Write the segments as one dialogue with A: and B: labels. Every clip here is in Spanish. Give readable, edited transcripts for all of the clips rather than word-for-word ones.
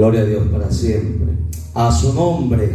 A: Gloria a Dios para siempre. A su nombre,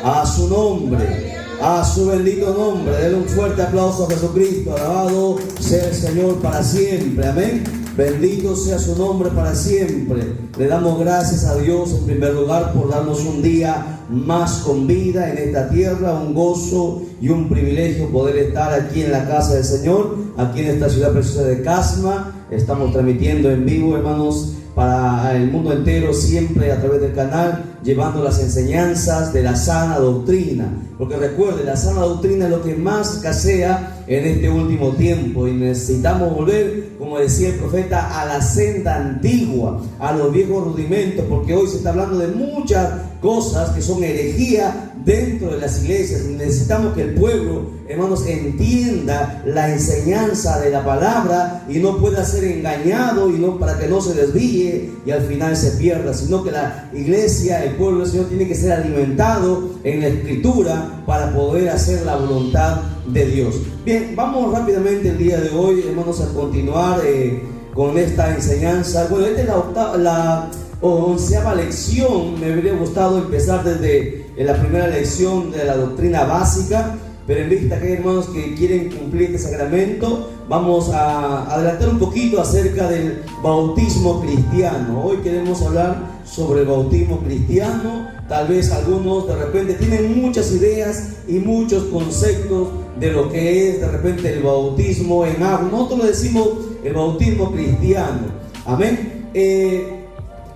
A: a su nombre, a su bendito nombre. Denle un fuerte aplauso a Jesucristo. Alabado sea el Señor para siempre. Amén. Bendito sea su nombre para siempre. Le damos gracias a Dios en primer lugar por darnos un día más con vida en esta tierra, un gozo y un privilegio poder estar aquí en la casa del Señor, aquí en esta ciudad preciosa de Casma. Estamos transmitiendo en vivo, hermanos, para el mundo entero, siempre a través del canal, llevando las enseñanzas de la sana doctrina. Porque recuerde, la sana doctrina es lo que más escasea en este último tiempo, y necesitamos volver, como decía el profeta, a la senda antigua, a los viejos rudimentos, porque hoy se está hablando de muchas cosas que son herejía dentro de las iglesias. Necesitamos que el pueblo, hermanos, entienda la enseñanza de la palabra y no pueda ser engañado, y no para que no se desvíe y al final se pierda, sino que la iglesia, el pueblo del Señor, tiene que ser alimentado en la Escritura para poder hacer la voluntad de Dios. Bien, vamos rápidamente el día de hoy, hermanos, a continuar con esta enseñanza. Bueno, esta es la onceava lección. Me hubiera gustado empezar desde la primera lección de la doctrina básica, pero en vista que hay hermanos que quieren cumplir este sacramento, vamos a adelantar un poquito acerca del bautismo cristiano. Hoy queremos hablar sobre el bautismo cristiano. Tal vez algunos de repente tienen muchas ideas y muchos conceptos de lo que es de repente el bautismo en agua. Nosotros le decimos el bautismo cristiano. Amén.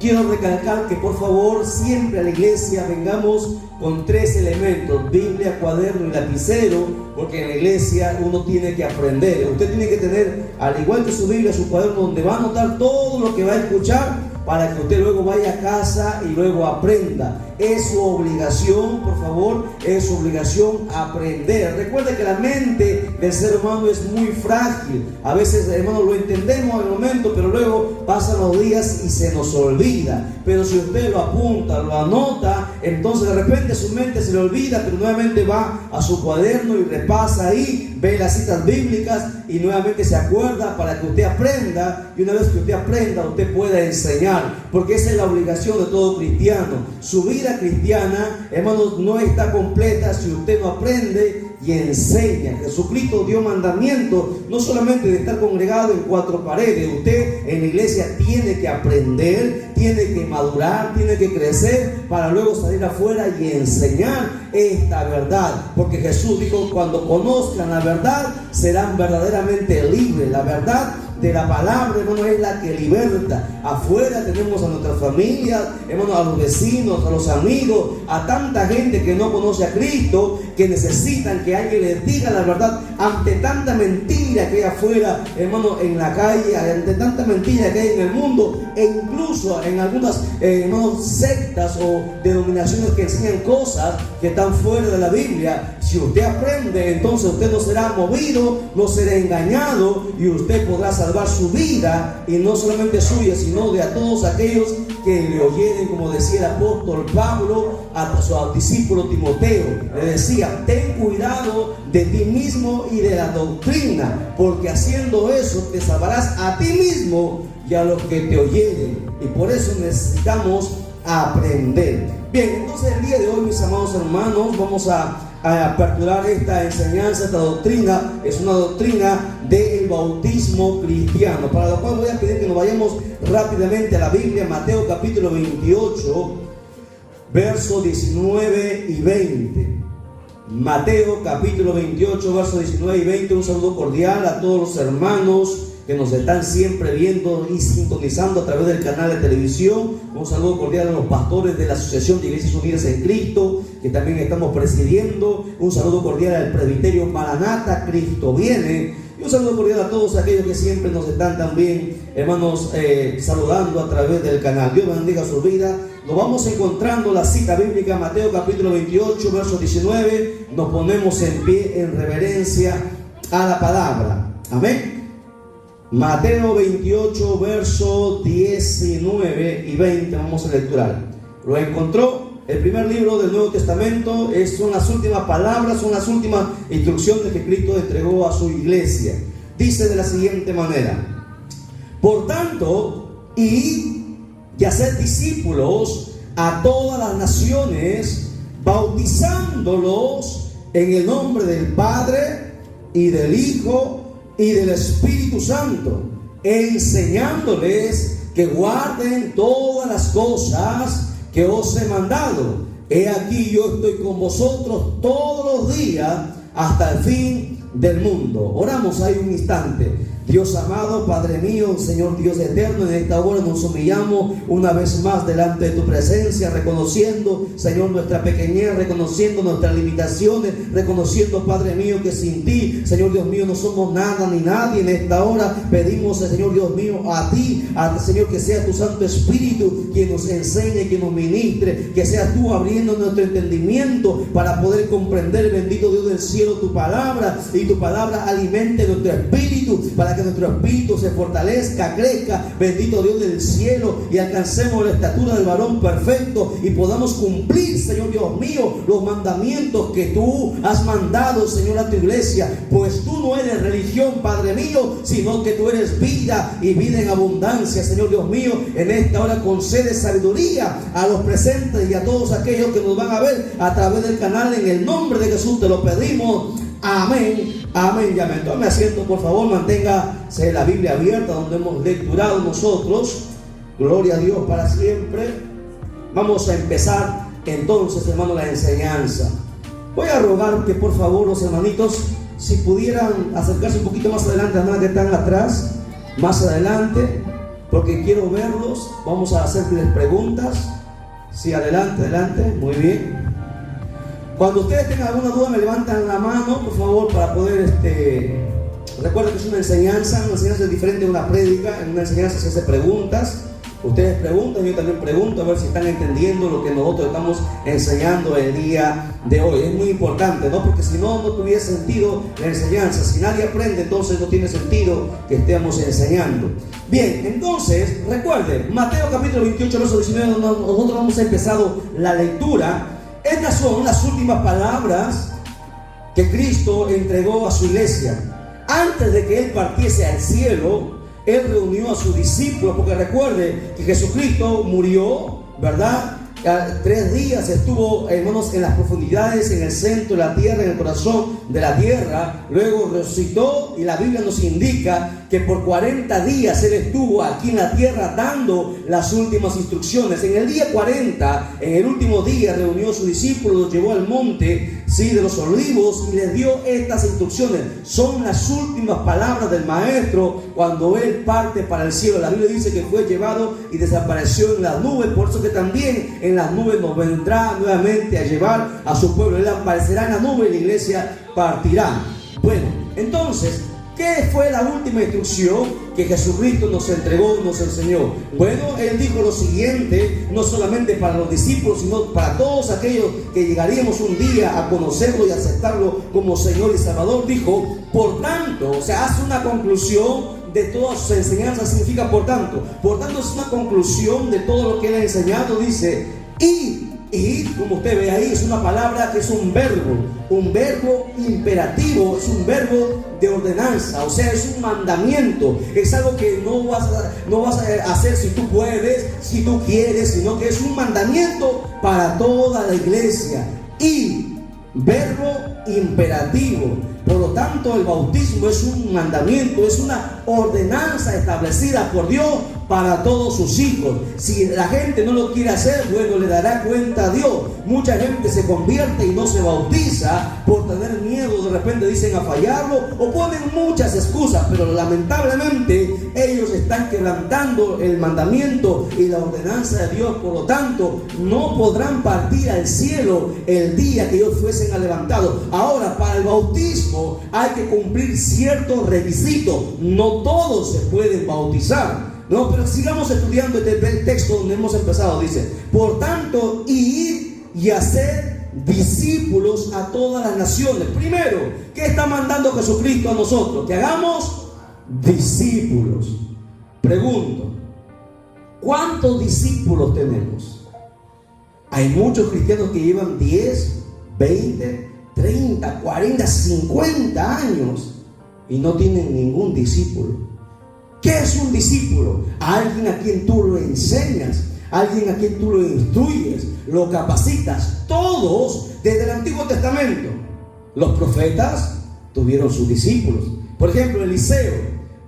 A: Quiero recalcar que por favor siempre a la iglesia vengamos con tres elementos: Biblia, cuaderno y lapicero, porque en la iglesia uno tiene que aprender. Usted tiene que tener, al igual que su Biblia, su cuaderno donde va a anotar todo lo que va a escuchar, para que usted luego vaya a casa y luego aprenda. Es su obligación, por favor, es su obligación aprender. Recuerde que la mente del ser humano es muy frágil. A veces, hermanos, lo entendemos en el momento, pero luego pasan los días y se nos olvida. Pero si usted lo apunta, lo anota, entonces de repente su mente se le olvida, pero nuevamente va a su cuaderno y repasa ahí, ve las citas bíblicas y nuevamente se acuerda, para que usted aprenda. Y una vez que usted aprenda, usted pueda enseñar, porque esa es la obligación de todo cristiano. Su vida cristiana, hermanos, no está completa si usted no aprende y enseña. Jesucristo dio mandamiento no solamente de estar congregado en cuatro paredes. Usted en la iglesia tiene que aprender, tiene que madurar, tiene que crecer, para luego salir afuera y enseñar esta verdad. Porque Jesús dijo: cuando conozcan la verdad, serán verdaderamente libres. La verdad de la palabra, hermano, es la que liberta. Afuera tenemos a nuestras familias, hermano, a los vecinos, a los amigos, a tanta gente que no conoce a Cristo, que necesitan que alguien les diga la verdad ante tanta mentira que hay afuera, hermano, en la calle, ante tanta mentira que hay en el mundo, e incluso en algunas hermanos, sectas o denominaciones que enseñan cosas que están fuera de la Biblia. Si usted aprende, entonces usted no será movido, no será engañado, y usted podrá salvar su vida, y no solamente suya, sino de a todos aquellos que le oyeren. Como decía el apóstol Pablo a su discípulo Timoteo, le decía: ten cuidado de ti mismo y de la doctrina, porque haciendo eso te salvarás a ti mismo y a los que te oyeren. Y por eso necesitamos aprender. Bien, entonces el día de hoy, mis amados hermanos, vamos a aperturar esta enseñanza, esta doctrina. Es una doctrina del bautismo cristiano, para lo cual voy a pedir que nos vayamos rápidamente a la Biblia. Mateo capítulo 28, versos 19 y 20. Mateo capítulo 28, versos 19 y 20. Un saludo cordial a todos los hermanos que nos están siempre viendo y sintonizando a través del canal de televisión. Un saludo cordial a los pastores de la Asociación de Iglesias Unidas en Cristo, que también estamos presidiendo. Un saludo cordial al presbiterio Maranata, Cristo viene. Y un saludo cordial a todos aquellos que siempre nos están también, hermanos, saludando a través del canal. Dios bendiga su vida. Nos vamos encontrando la cita bíblica, Mateo capítulo 28, verso 19. Nos ponemos en pie en reverencia a la palabra. Amén. Mateo 28, verso 19 y 20. Vamos a lecturar. ¿Lo encontró? El primer libro del Nuevo Testamento. Son las últimas palabras, son las últimas instrucciones que Cristo entregó a su iglesia. Dice de la siguiente manera: por tanto, id que hacer discípulos a todas las naciones, bautizándolos en el nombre del Padre y del Hijo y del Espíritu Santo, enseñándoles que guarden todas las cosas que os he mandado. He aquí, yo estoy con vosotros todos los días hasta el fin del mundo. Oramos ahí un instante. Dios amado, Padre mío, Señor Dios eterno, en esta hora nos humillamos una vez más delante de tu presencia, reconociendo, Señor, nuestra pequeñez, reconociendo nuestras limitaciones, reconociendo, Padre mío, que sin ti, Señor Dios mío, no somos nada ni nadie. En esta hora pedimos, Señor Dios mío, a ti, Señor, que sea tu Santo Espíritu quien nos enseñe, quien nos ministre, que seas tú abriendo nuestro entendimiento para poder comprender, bendito Dios del cielo, tu palabra, y tu palabra alimente nuestro espíritu, para que nuestro espíritu se fortalezca, crezca, bendito Dios del cielo, y alcancemos la estatura del varón perfecto y podamos cumplir, Señor Dios mío, los mandamientos que tú has mandado, Señor, a tu iglesia, pues tú no eres religión, Padre mío, sino que tú eres vida y vida en abundancia. Señor Dios mío, en esta hora concede sabiduría a los presentes y a todos aquellos que nos van a ver a través del canal. En el nombre de Jesús te lo pedimos. Amén. Amén y amén. Tome asiento, por favor, manténgase la Biblia abierta donde hemos lecturado nosotros. Gloria a Dios para siempre. Vamos a empezar entonces, hermano, la enseñanza. Voy a rogar que por favor los hermanitos, si pudieran acercarse un poquito más adelante, hermanos que están atrás, más adelante, porque quiero verlos. Vamos a hacerles preguntas. Sí, adelante, adelante, muy bien. Cuando ustedes tengan alguna duda, me levantan la mano, por favor, para poder, recuerden que es una enseñanza es diferente de una prédica. En una enseñanza se hace preguntas, ustedes preguntan, yo también pregunto, a ver si están entendiendo lo que nosotros estamos enseñando el día de hoy. Es muy importante, ¿no? Porque si no, no tuviera sentido la enseñanza. Si nadie aprende, entonces no tiene sentido que estemos enseñando. Bien, entonces, recuerden, Mateo capítulo 28, verso 19, nosotros hemos empezado la lectura. Estas son las últimas palabras que Cristo entregó a su iglesia. Antes de que Él partiese al cielo, Él reunió a sus discípulos, porque recuerde que Jesucristo murió, ¿verdad? 3 días estuvo, hermanos, en las profundidades, en el centro de la tierra, en el corazón de la tierra. Luego resucitó, y la Biblia nos indica que por 40 días Él estuvo aquí en la tierra dando las últimas instrucciones. En el día 40, en el último día, reunió a sus discípulos, los llevó al monte, sí, de los olivos, y les dio estas instrucciones. Son las últimas palabras del Maestro cuando Él parte para el cielo. La Biblia dice que fue llevado y desapareció en las nubes. Por eso que también en las nubes nos vendrá nuevamente a llevar a su pueblo. Él aparecerá en la nube y la iglesia partirá. Bueno, entonces, ¿qué fue la última instrucción que Jesucristo nos entregó, nos enseñó? Bueno, Él dijo lo siguiente, no solamente para los discípulos, sino para todos aquellos que llegaríamos un día a conocerlo y aceptarlo como Señor y Salvador. Dijo, por tanto, o sea, hace una conclusión de todas sus enseñanzas. Significa por tanto es una conclusión de todo lo que Él ha enseñado. Dice, y como usted ve ahí, es una palabra que es un verbo imperativo, es un verbo de ordenanza, o sea, es un mandamiento, es algo que no vas a hacer si tú puedes, si tú quieres, sino que es un mandamiento para toda la iglesia. Y verbo imperativo. Por lo tanto, el bautismo es un mandamiento, es una ordenanza establecida por Dios para todos sus hijos. Si la gente no lo quiere hacer, bueno, le dará cuenta a Dios. Mucha gente se convierte y no se bautiza por tener miedo, de repente dicen a fallarlo, o ponen muchas excusas, pero lamentablemente ellos están quebrantando el mandamiento y la ordenanza de Dios. Por lo tanto, no podrán partir al cielo el día que ellos fuesen levantados. Ahora, para el bautismo hay que cumplir ciertos requisitos. No todos se pueden bautizar. No, pero sigamos estudiando este texto donde hemos empezado. Dice, por tanto, id y hacer discípulos a todas las naciones. Primero, ¿qué está mandando Jesucristo a nosotros? Que hagamos discípulos. Pregunto, ¿cuántos discípulos tenemos? Hay muchos cristianos que llevan 10, 20, 30, 40, 50 años y no tienen ningún discípulo. ¿Qué es un discípulo? Alguien a quien tú lo enseñas, alguien a quien tú lo instruyes, lo capacitas. Todos desde el Antiguo Testamento, los profetas tuvieron sus discípulos. Por ejemplo, Eliseo,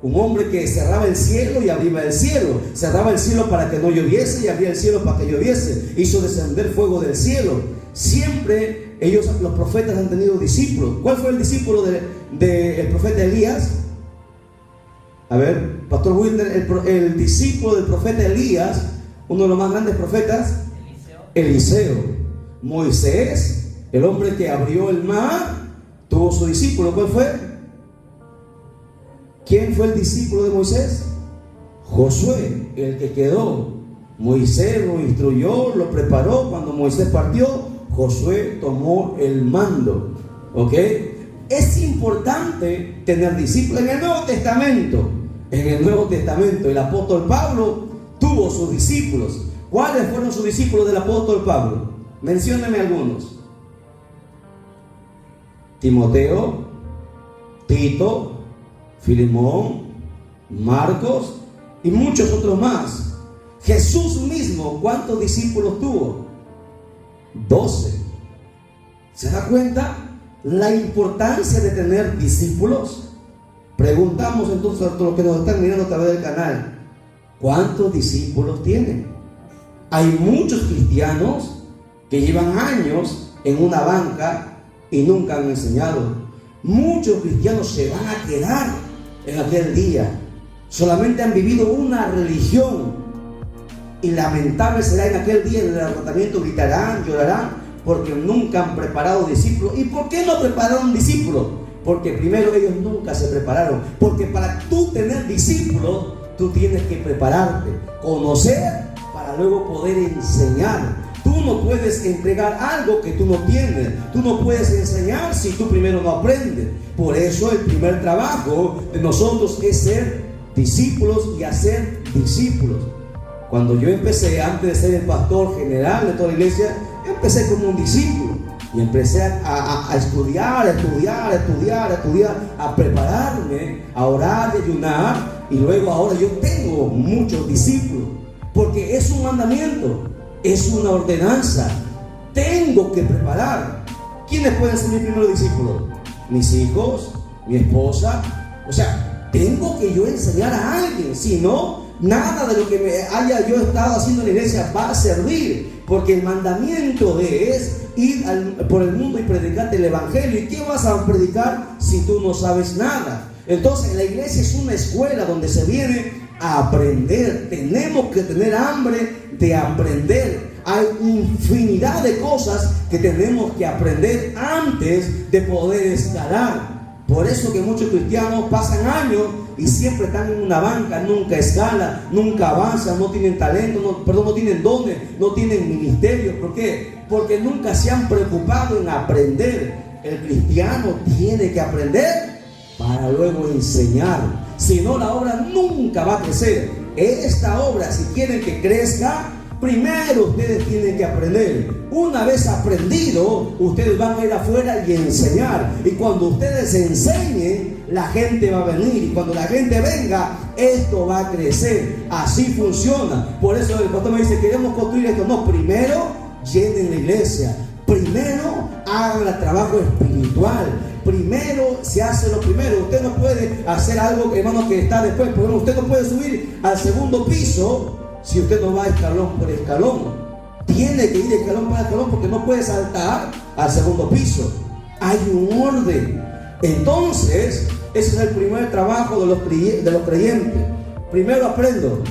A: un hombre que cerraba el cielo y abría el cielo, cerraba el cielo para que no lloviese y abría el cielo para que lloviese, hizo descender fuego del cielo. Siempre ellos, los profetas, han tenido discípulos. ¿Cuál fue el discípulo del profeta Elías? A ver, Pastor Wilder, el discípulo del profeta Elías, uno de los más grandes profetas, Eliseo. Moisés, el hombre que abrió el mar, tuvo su discípulo. ¿Cuál fue? ¿Quién fue el discípulo de Moisés? Josué, el que quedó. Moisés lo instruyó, lo preparó. Cuando Moisés partió, Josué tomó el mando. ¿Ok? Es importante tener discípulos. En el Nuevo Testamento, el apóstol Pablo tuvo sus discípulos. ¿Cuáles fueron sus discípulos del apóstol Pablo? Menciónenme algunos. Timoteo, Tito, Filemón, Marcos y muchos otros más. Jesús mismo, ¿cuántos discípulos tuvo? 12. ¿Se da cuenta la importancia de tener discípulos? Preguntamos entonces a los que nos están mirando a través del canal, ¿cuántos discípulos tienen? Hay muchos cristianos que llevan años en una banca y nunca han enseñado. Muchos cristianos se van a quedar en aquel día. Solamente han vivido una religión. Y lamentable será en aquel día en el arrebatamiento, gritarán, llorarán, porque nunca han preparado discípulos. ¿Y por qué no prepararon discípulos? Porque primero ellos nunca se prepararon. Porque para tú tener discípulos, tú tienes que prepararte, conocer, para luego poder enseñar. Tú no puedes entregar algo que tú no tienes. Tú no puedes enseñar si tú primero no aprendes. Por eso el primer trabajo de nosotros es ser discípulos y hacer discípulos. Cuando yo empecé, antes de ser el pastor general de toda la iglesia, yo empecé como un discípulo. Y empecé a estudiar, a prepararme, a orar, a ayunar. Y luego ahora yo tengo muchos discípulos. Porque es un mandamiento, es una ordenanza. Tengo que preparar. ¿Quiénes pueden ser mis primeros discípulos? Mis hijos, mi esposa. O sea, tengo que yo enseñar a alguien. Si no, nada de lo que me haya yo estado haciendo en la iglesia va a servir. Porque el mandamiento es ir por el mundo y predicarte el evangelio. ¿Y qué vas a predicar si tú no sabes nada? Entonces la iglesia es una escuela donde se viene a aprender. Tenemos que tener hambre de aprender. Hay infinidad de cosas que tenemos que aprender antes de poder escalar. Por eso que muchos cristianos pasan años y siempre están en una banca, nunca escalan, nunca avanzan, no tienen talento, no tienen dones, no tienen ministerio. ¿Por qué? Porque nunca se han preocupado en aprender. El cristiano tiene que aprender para luego enseñar. Si no, la obra nunca va a crecer. Esta obra, si quieren que crezca, primero ustedes tienen que aprender. Una vez aprendido, ustedes van a ir afuera y enseñar. Y cuando ustedes enseñen, la gente va a venir. Y cuando la gente venga, esto va a crecer. Así funciona. Por eso el pastor me dice, queremos construir esto. No, primero llenen la iglesia. Primero hagan el trabajo espiritual. Primero se hace lo primero. Usted no puede hacer algo, hermano, que está después. Por ejemplo, usted no puede subir al segundo piso si usted no va escalón por escalón. Tiene que ir escalón por escalón porque no puede saltar al segundo piso. Hay un orden. Entonces, ese es el primer trabajo de los creyentes. Primero aprendo.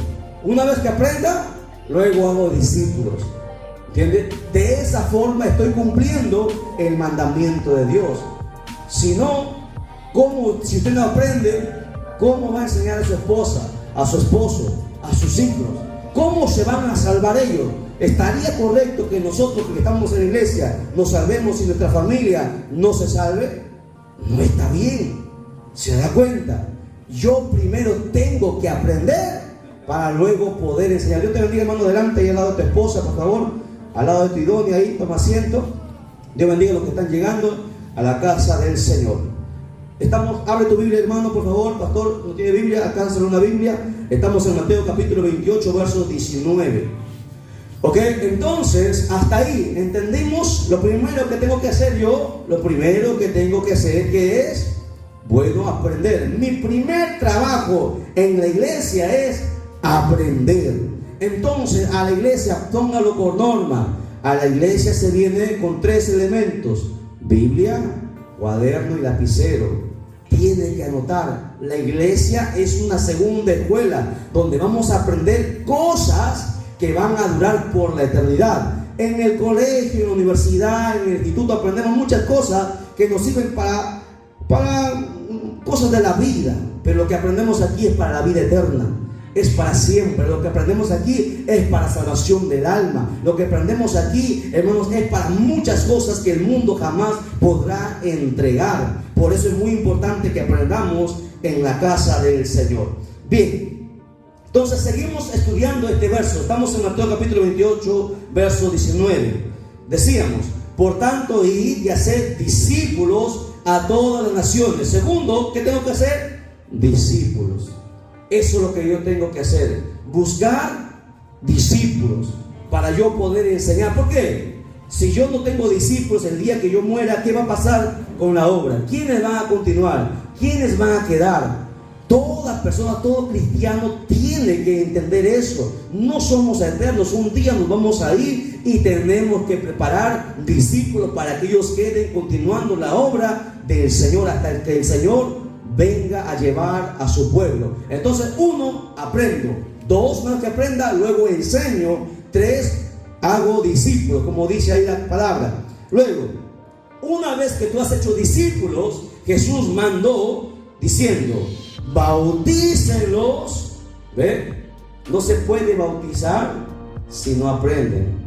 A: Una vez que aprenda, luego hago discípulos. ¿Entiende? De esa forma estoy cumpliendo el mandamiento de Dios. Si no, si usted no aprende, ¿cómo va a enseñar a su esposa, a su esposo, a sus hijos? ¿Cómo se van a salvar ellos? ¿Estaría correcto que nosotros que estamos en la iglesia nos salvemos y nuestra familia no se salve? No está bien. ¿Se da cuenta? Yo primero tengo que aprender para luego poder enseñar. Dios te bendiga, hermano, delante y al lado de tu esposa, por favor. Al lado de tu idónea, ahí, toma asiento. Dios bendiga a los que están llegando a la casa del Señor. Abre tu Biblia, hermano, por favor. Pastor, ¿no tiene Biblia? Alcánzale una Biblia. Estamos en Mateo capítulo 28, verso 19. Ok, entonces, hasta ahí entendimos lo primero que tengo que hacer yo. Lo primero que tengo que hacer, que es, bueno, aprender. Mi primer trabajo en la iglesia es aprender. Entonces, a la iglesia, póngalo por norma. A la iglesia se viene con 3 elementos: Biblia, cuaderno y lapicero. Tiene que anotar. La iglesia es una segunda escuela donde vamos a aprender cosas que van a durar por la eternidad. En el colegio, en la universidad, en el instituto aprendemos muchas cosas que nos sirven para cosas de la vida, pero lo que aprendemos aquí es para la vida eterna, es para siempre. Lo que aprendemos aquí es para salvación del alma. Lo que aprendemos aquí, hermanos, es para muchas cosas que el mundo jamás podrá entregar. Por eso es muy importante que aprendamos en la casa del Señor. Bien, entonces seguimos estudiando este verso. Estamos en Mateo capítulo 28, verso 19. Decíamos: por tanto, id y haced discípulos a todas las naciones. Segundo, ¿qué tengo que hacer? Discípulos. Eso es lo que yo tengo que hacer. Buscar discípulos para yo poder enseñar. ¿Por qué? Si yo no tengo discípulos, el día que yo muera, ¿qué va a pasar con la obra? ¿Quiénes van a continuar? ¿Quiénes van a quedar? Toda persona, todo cristiano tiene que entender eso. No somos eternos. Un día nos vamos a ir y tenemos que preparar discípulos para que ellos queden continuando la obra del Señor hasta que el Señor venga a llevar a su pueblo. Entonces, 1, aprendo. 2, más que aprenda, luego enseño. 3, hago discípulos, como dice ahí la palabra. Luego, una vez que tú has hecho discípulos, Jesús mandó diciendo: bautícenlos. ¿Ve? No se puede bautizar si no aprenden.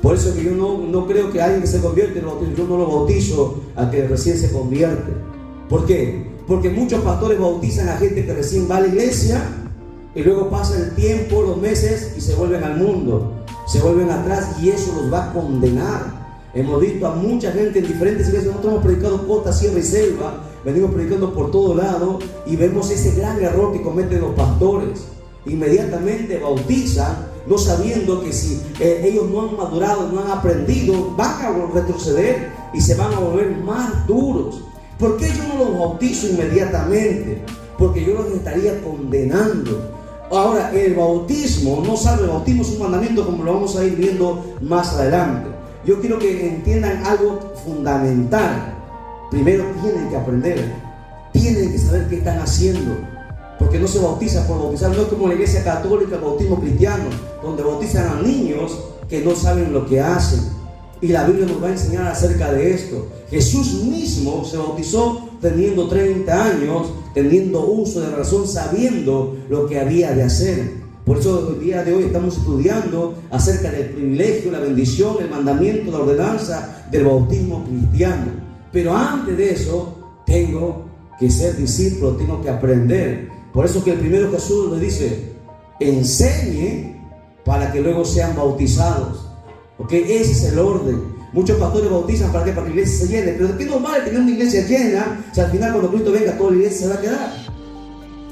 A: Por eso que yo no creo que alguien que se convierte lo bautizo. Yo no lo bautizo a que recién se convierte. ¿Por qué? Porque muchos pastores bautizan a gente que recién va a la iglesia y luego pasa el tiempo, los meses, y se vuelven al mundo, se vuelven atrás, y eso los va a condenar. Hemos visto a mucha gente en diferentes iglesias. Nosotros hemos predicado costa, sierra y selva, venimos predicando por todo lado, y vemos ese gran error que cometen los pastores. Inmediatamente bautizan, no sabiendo que si ellos no han madurado, no han aprendido, van a retroceder y se van a volver más duros. ¿Por qué yo no los bautizo inmediatamente? Porque yo los estaría condenando. Ahora, el bautismo, no sabe, el bautismo es un mandamiento, como lo vamos a ir viendo más adelante. Yo quiero que entiendan algo fundamental. Primero tienen que aprender, tienen que saber qué están haciendo, porque no se bautiza por bautizar. No es como la iglesia católica, el bautismo cristiano, donde bautizan a niños que no saben lo que hacen. Y la Biblia nos va a enseñar acerca de esto. Jesús mismo se bautizó teniendo 30 años, teniendo uso de razón, sabiendo lo que había de hacer. Por eso el día de hoy estamos estudiando acerca del privilegio, la bendición, el mandamiento, la ordenanza del bautismo cristiano. Pero antes de eso, tengo que ser discípulo, tengo que aprender. Por eso que el primero Jesús le dice: enseñe para que luego sean bautizados. ¿Ok? Ese es el orden. Muchos pastores bautizan para que la iglesia se llene. Pero ¿qué normal tener una iglesia llena si al final cuando Cristo venga toda la iglesia se va a quedar?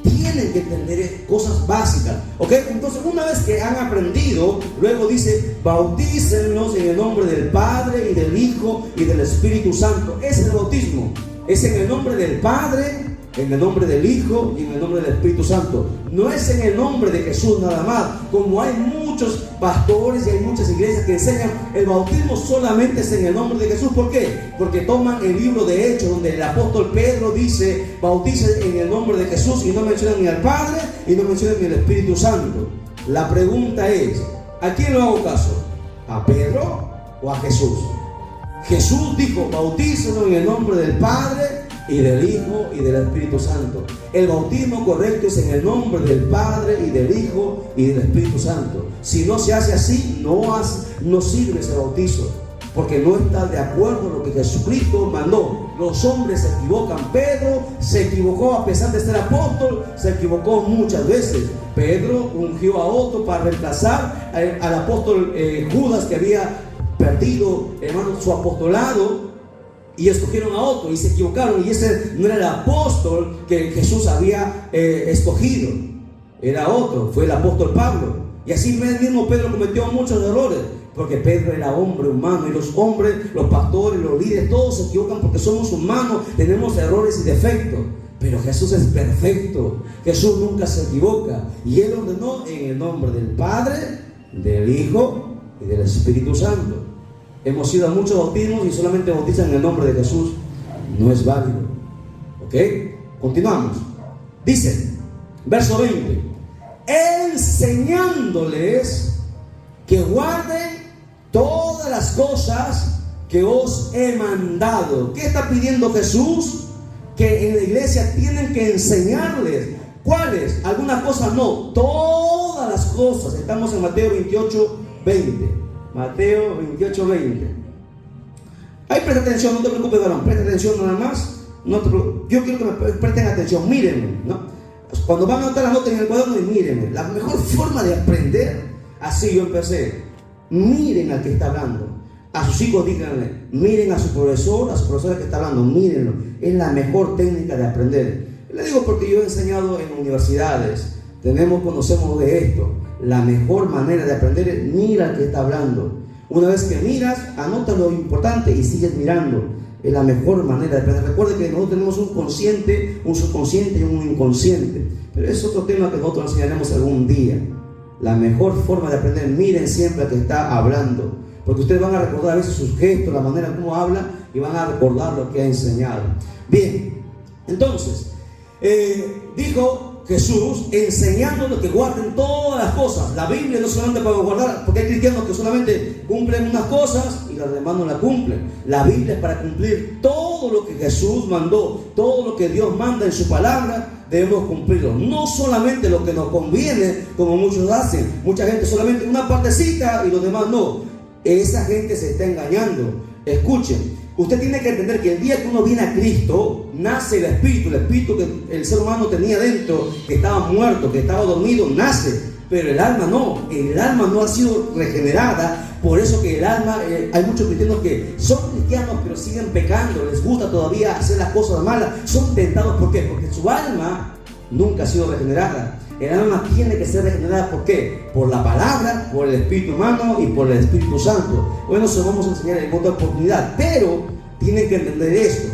A: Tienen que entender cosas básicas. ¿Ok? Entonces, una vez que han aprendido, luego dice: bautícenlos en el nombre del Padre y del Hijo y del Espíritu Santo. Ese es el bautismo. Es en el nombre del Padre, en el nombre del Hijo y en el nombre del Espíritu Santo. No es en el nombre de Jesús nada más. Como hay muchos pastores y hay muchas iglesias que enseñan el bautismo solamente es en el nombre de Jesús. ¿Por qué? Porque toman el libro de Hechos, donde el apóstol Pedro dice: bauticen en el nombre de Jesús, y no mencionan ni al Padre y no mencionan ni al Espíritu Santo. La pregunta es: ¿a quién lo hago caso? ¿A Pedro o a Jesús? Jesús dijo: bautícenlo en el nombre del Padre y del Hijo y del Espíritu Santo. El bautismo correcto es en el nombre del Padre y del Hijo y del Espíritu Santo. Si no se hace así, no sirve ese bautizo, porque no está de acuerdo con lo que Jesucristo mandó. Los hombres se equivocan. Pedro se equivocó a pesar de ser apóstol, se equivocó muchas veces. Pedro ungió a otro para reemplazar al apóstol Judas, que había perdido, hermano, su apostolado. y escogieron a otro y se equivocaron, y ese no era el apóstol que Jesús había escogido, era otro, fue el apóstol Pablo. Y así mismo Pedro cometió muchos errores, porque Pedro era hombre humano, y los hombres, los pastores, los líderes, todos se equivocan porque somos humanos, tenemos errores y defectos. Pero Jesús es perfecto, Jesús nunca se equivoca, y Él ordenó en el nombre del Padre, del Hijo y del Espíritu Santo. Hemos ido a muchos bautismos y solamente bautizan en el nombre de Jesús. No es válido. ¿Ok? Continuamos. Dice, verso 20: enseñándoles que guarden todas las cosas que os he mandado. ¿Qué está pidiendo Jesús? Que en la iglesia tienen que enseñarles. ¿Cuáles? Algunas cosas no, todas las cosas. Estamos en Mateo 28, 20. Mateo 28, 20. Ahí presta atención, no te preocupes, varón, presta atención nada más. No te preocupes. Yo quiero que me presten atención, mírenme, ¿no? Cuando van a anotar la nota en el cuaderno, y mírenme. La mejor forma de aprender, así yo empecé. Miren al que está hablando. A sus hijos díganle, miren a su profesora que está hablando, mírenlo. Es la mejor técnica de aprender. Le digo porque yo he enseñado en universidades, conocemos de esto. La mejor manera de aprender es mira al que está hablando. Una vez que miras, anota lo importante y sigues mirando. Es la mejor manera de aprender. Recuerde que nosotros tenemos un consciente, un subconsciente y un inconsciente. Pero es otro tema que nosotros enseñaremos algún día. La mejor forma de aprender, miren siempre al que está hablando. Porque ustedes van a recordar a veces sus gestos, la manera como habla, y van a recordar lo que ha enseñado. Bien, entonces, dijo Jesús, enseñándoles que guarden todas las cosas. La Biblia no solamente para guardar, porque hay cristianos que solamente cumplen unas cosas y las demás no las cumplen. La Biblia es para cumplir todo lo que Jesús mandó, todo lo que Dios manda en su palabra, debemos cumplirlo. No solamente lo que nos conviene, como muchos hacen. Mucha gente solamente una partecita y los demás no. Esa gente se está engañando. Escuchen, usted tiene que entender que el día que uno viene a Cristo, nace el espíritu que el ser humano tenía dentro, que estaba muerto, que estaba dormido, nace. Pero el alma no ha sido regenerada. Por eso que el alma, hay muchos cristianos que son cristianos pero siguen pecando, les gusta todavía hacer las cosas malas, son tentados. ¿Por qué? Porque su alma nunca ha sido regenerada. El alma tiene que ser regenerada. ¿Por qué? Por la palabra, por el Espíritu humano y por el Espíritu Santo. Bueno, eso vamos a enseñar en otra oportunidad, pero tienen que entender esto.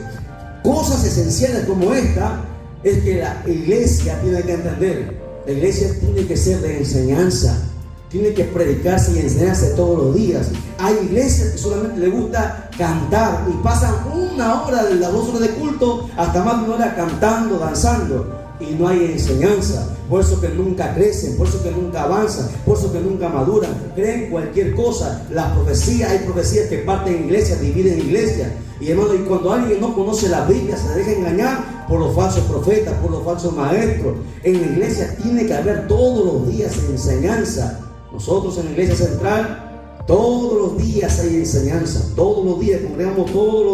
A: Cosas esenciales como esta es que la iglesia tiene que entender. La iglesia tiene que ser de enseñanza, tiene que predicarse y enseñarse todos los días. Hay iglesias que solamente les gusta cantar y pasan 1 hora de las 2 horas de culto hasta más de 1 hora cantando, danzando, y no hay enseñanza. Por eso que nunca crecen, por eso que nunca avanzan, por eso que nunca maduran, creen cualquier cosa. Las profecías, hay profecías que parten en iglesias, dividen iglesias. Y hermano, y cuando alguien no conoce la Biblia, se deja engañar por los falsos profetas, por los falsos maestros. En la iglesia tiene que haber todos los días enseñanza. Nosotros en la iglesia central, todos los días hay enseñanza, todos los días, congregamos todos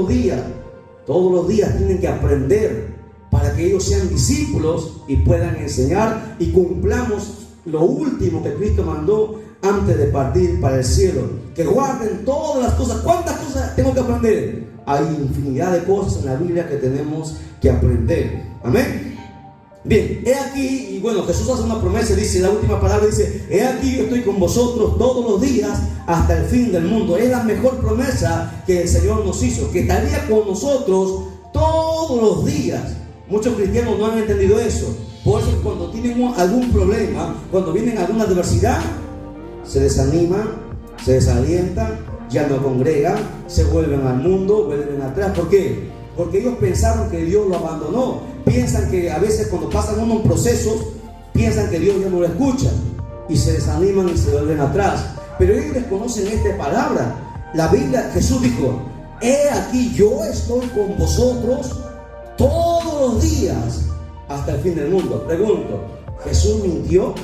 A: los días tienen que aprender para que ellos sean discípulos y puedan enseñar y cumplamos lo último que Cristo mandó antes de partir para el cielo, que guarden todas las cosas. ¿Cuántas cosas tengo que aprender? Hay infinidad de cosas en la Biblia que tenemos que aprender. Amén. Bien, he aquí, y bueno, Jesús hace una promesa, dice, la última palabra dice, he aquí yo estoy con vosotros todos los días hasta el fin del mundo. Es la mejor promesa que el Señor nos hizo, que estaría con nosotros todos los días. Muchos cristianos no han entendido eso. Por eso cuando tienen algún problema, cuando vienen alguna adversidad, se desaniman, se desalientan, ya no congregan, se vuelven al mundo, vuelven atrás. ¿Por qué? Porque ellos pensaron que Dios lo abandonó. Piensan que a veces cuando pasan unos procesos, piensan que Dios ya no lo escucha y se desaniman y se vuelven atrás. Pero ellos desconocen esta palabra. La Biblia, Jesús dijo, he aquí yo estoy con vosotros todos los días hasta el fin del mundo. Pregunto, ¿Jesús mintió?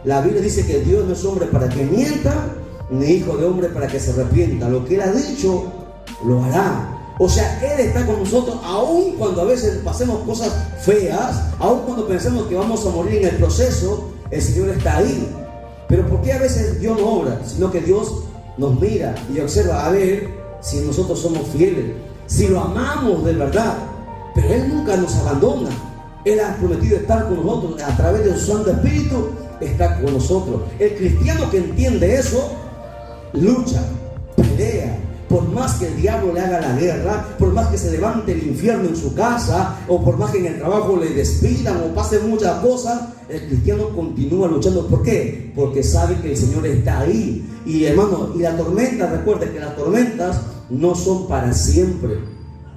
A: La Biblia dice que Dios no es hombre para que mienta, ni hijo de hombre para que se arrepienta. Lo que Él ha dicho, lo hará. O sea, Él está con nosotros aun cuando a veces pasemos cosas feas, aun cuando pensemos que vamos a morir en el proceso, el Señor está ahí. Pero ¿por qué a veces Dios no obra? Sino que Dios nos mira y observa a ver si nosotros somos fieles. si lo amamos de verdad. Pero Él nunca nos abandona. Él ha prometido estar con nosotros. A través de su Santo Espíritu está con nosotros. El cristiano que entiende eso, lucha, pelea. Por más que el diablo le haga la guerra, por más que se levante el infierno en su casa, o por más que en el trabajo le despidan o pasen muchas cosas, el cristiano continúa luchando. ¿Por qué? Porque sabe que el Señor está ahí. Y hermano, y la tormenta, recuerde que las tormentas no son para siempre.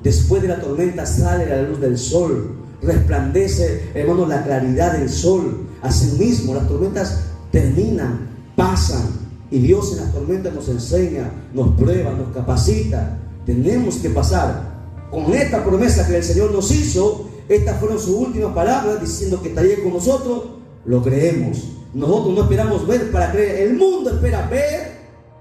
A: Después de la tormenta sale la luz del sol, resplandece, hermano, la claridad del sol. Asimismo, las tormentas terminan, pasan. Y Dios en las tormentas nos enseña, nos prueba, nos capacita. Tenemos que pasar. Con esta promesa que el Señor nos hizo, estas fueron sus últimas palabras, diciendo que estaría con nosotros. Lo creemos. Nosotros no esperamos ver para creer. El mundo espera ver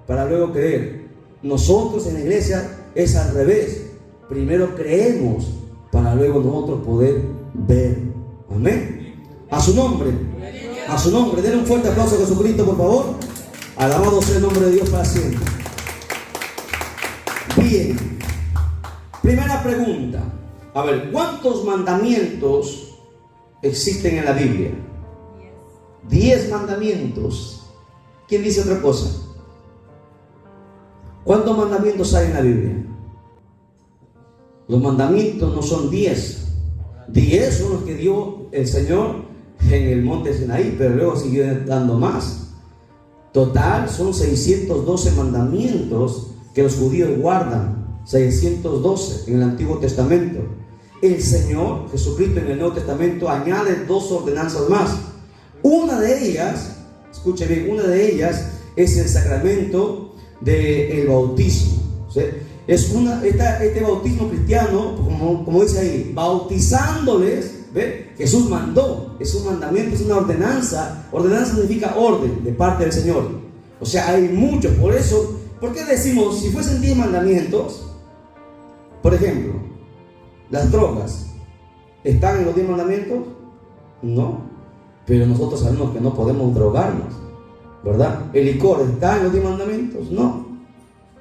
A: para luego creer. Nosotros en la iglesia es al revés. Primero creemos para luego nosotros poder ver. Amén. A su nombre. A su nombre. Denle un fuerte aplauso a Jesucristo, por favor. Alabado sea el nombre de Dios para siempre. Bien. Primera pregunta. A ver, ¿cuántos mandamientos existen en la Biblia? 10 mandamientos. ¿Quién dice otra cosa? ¿Cuántos mandamientos hay en la Biblia? Los mandamientos no son 10. 10 son los que dio el Señor en el monte Sinaí, pero luego siguió dando más. Total son 612 mandamientos que los judíos guardan. 612 en el Antiguo Testamento. El Señor Jesucristo en el Nuevo Testamento añade 2 ordenanzas más. Una de ellas, escuche bien, una de ellas es el sacramento del bautismo. ¿Sí? Es este bautismo cristiano, como dice ahí, bautizándoles. ¿Ve? Jesús mandó, es un mandamiento, es una ordenanza. Ordenanza significa orden de parte del Señor. O sea, hay muchos. Por eso, ¿por qué decimos, si fuesen 10 mandamientos? Por ejemplo, las drogas, ¿están en los 10 mandamientos? No. Pero nosotros sabemos que no podemos drogarnos, ¿verdad? ¿El licor está en los 10 mandamientos? No.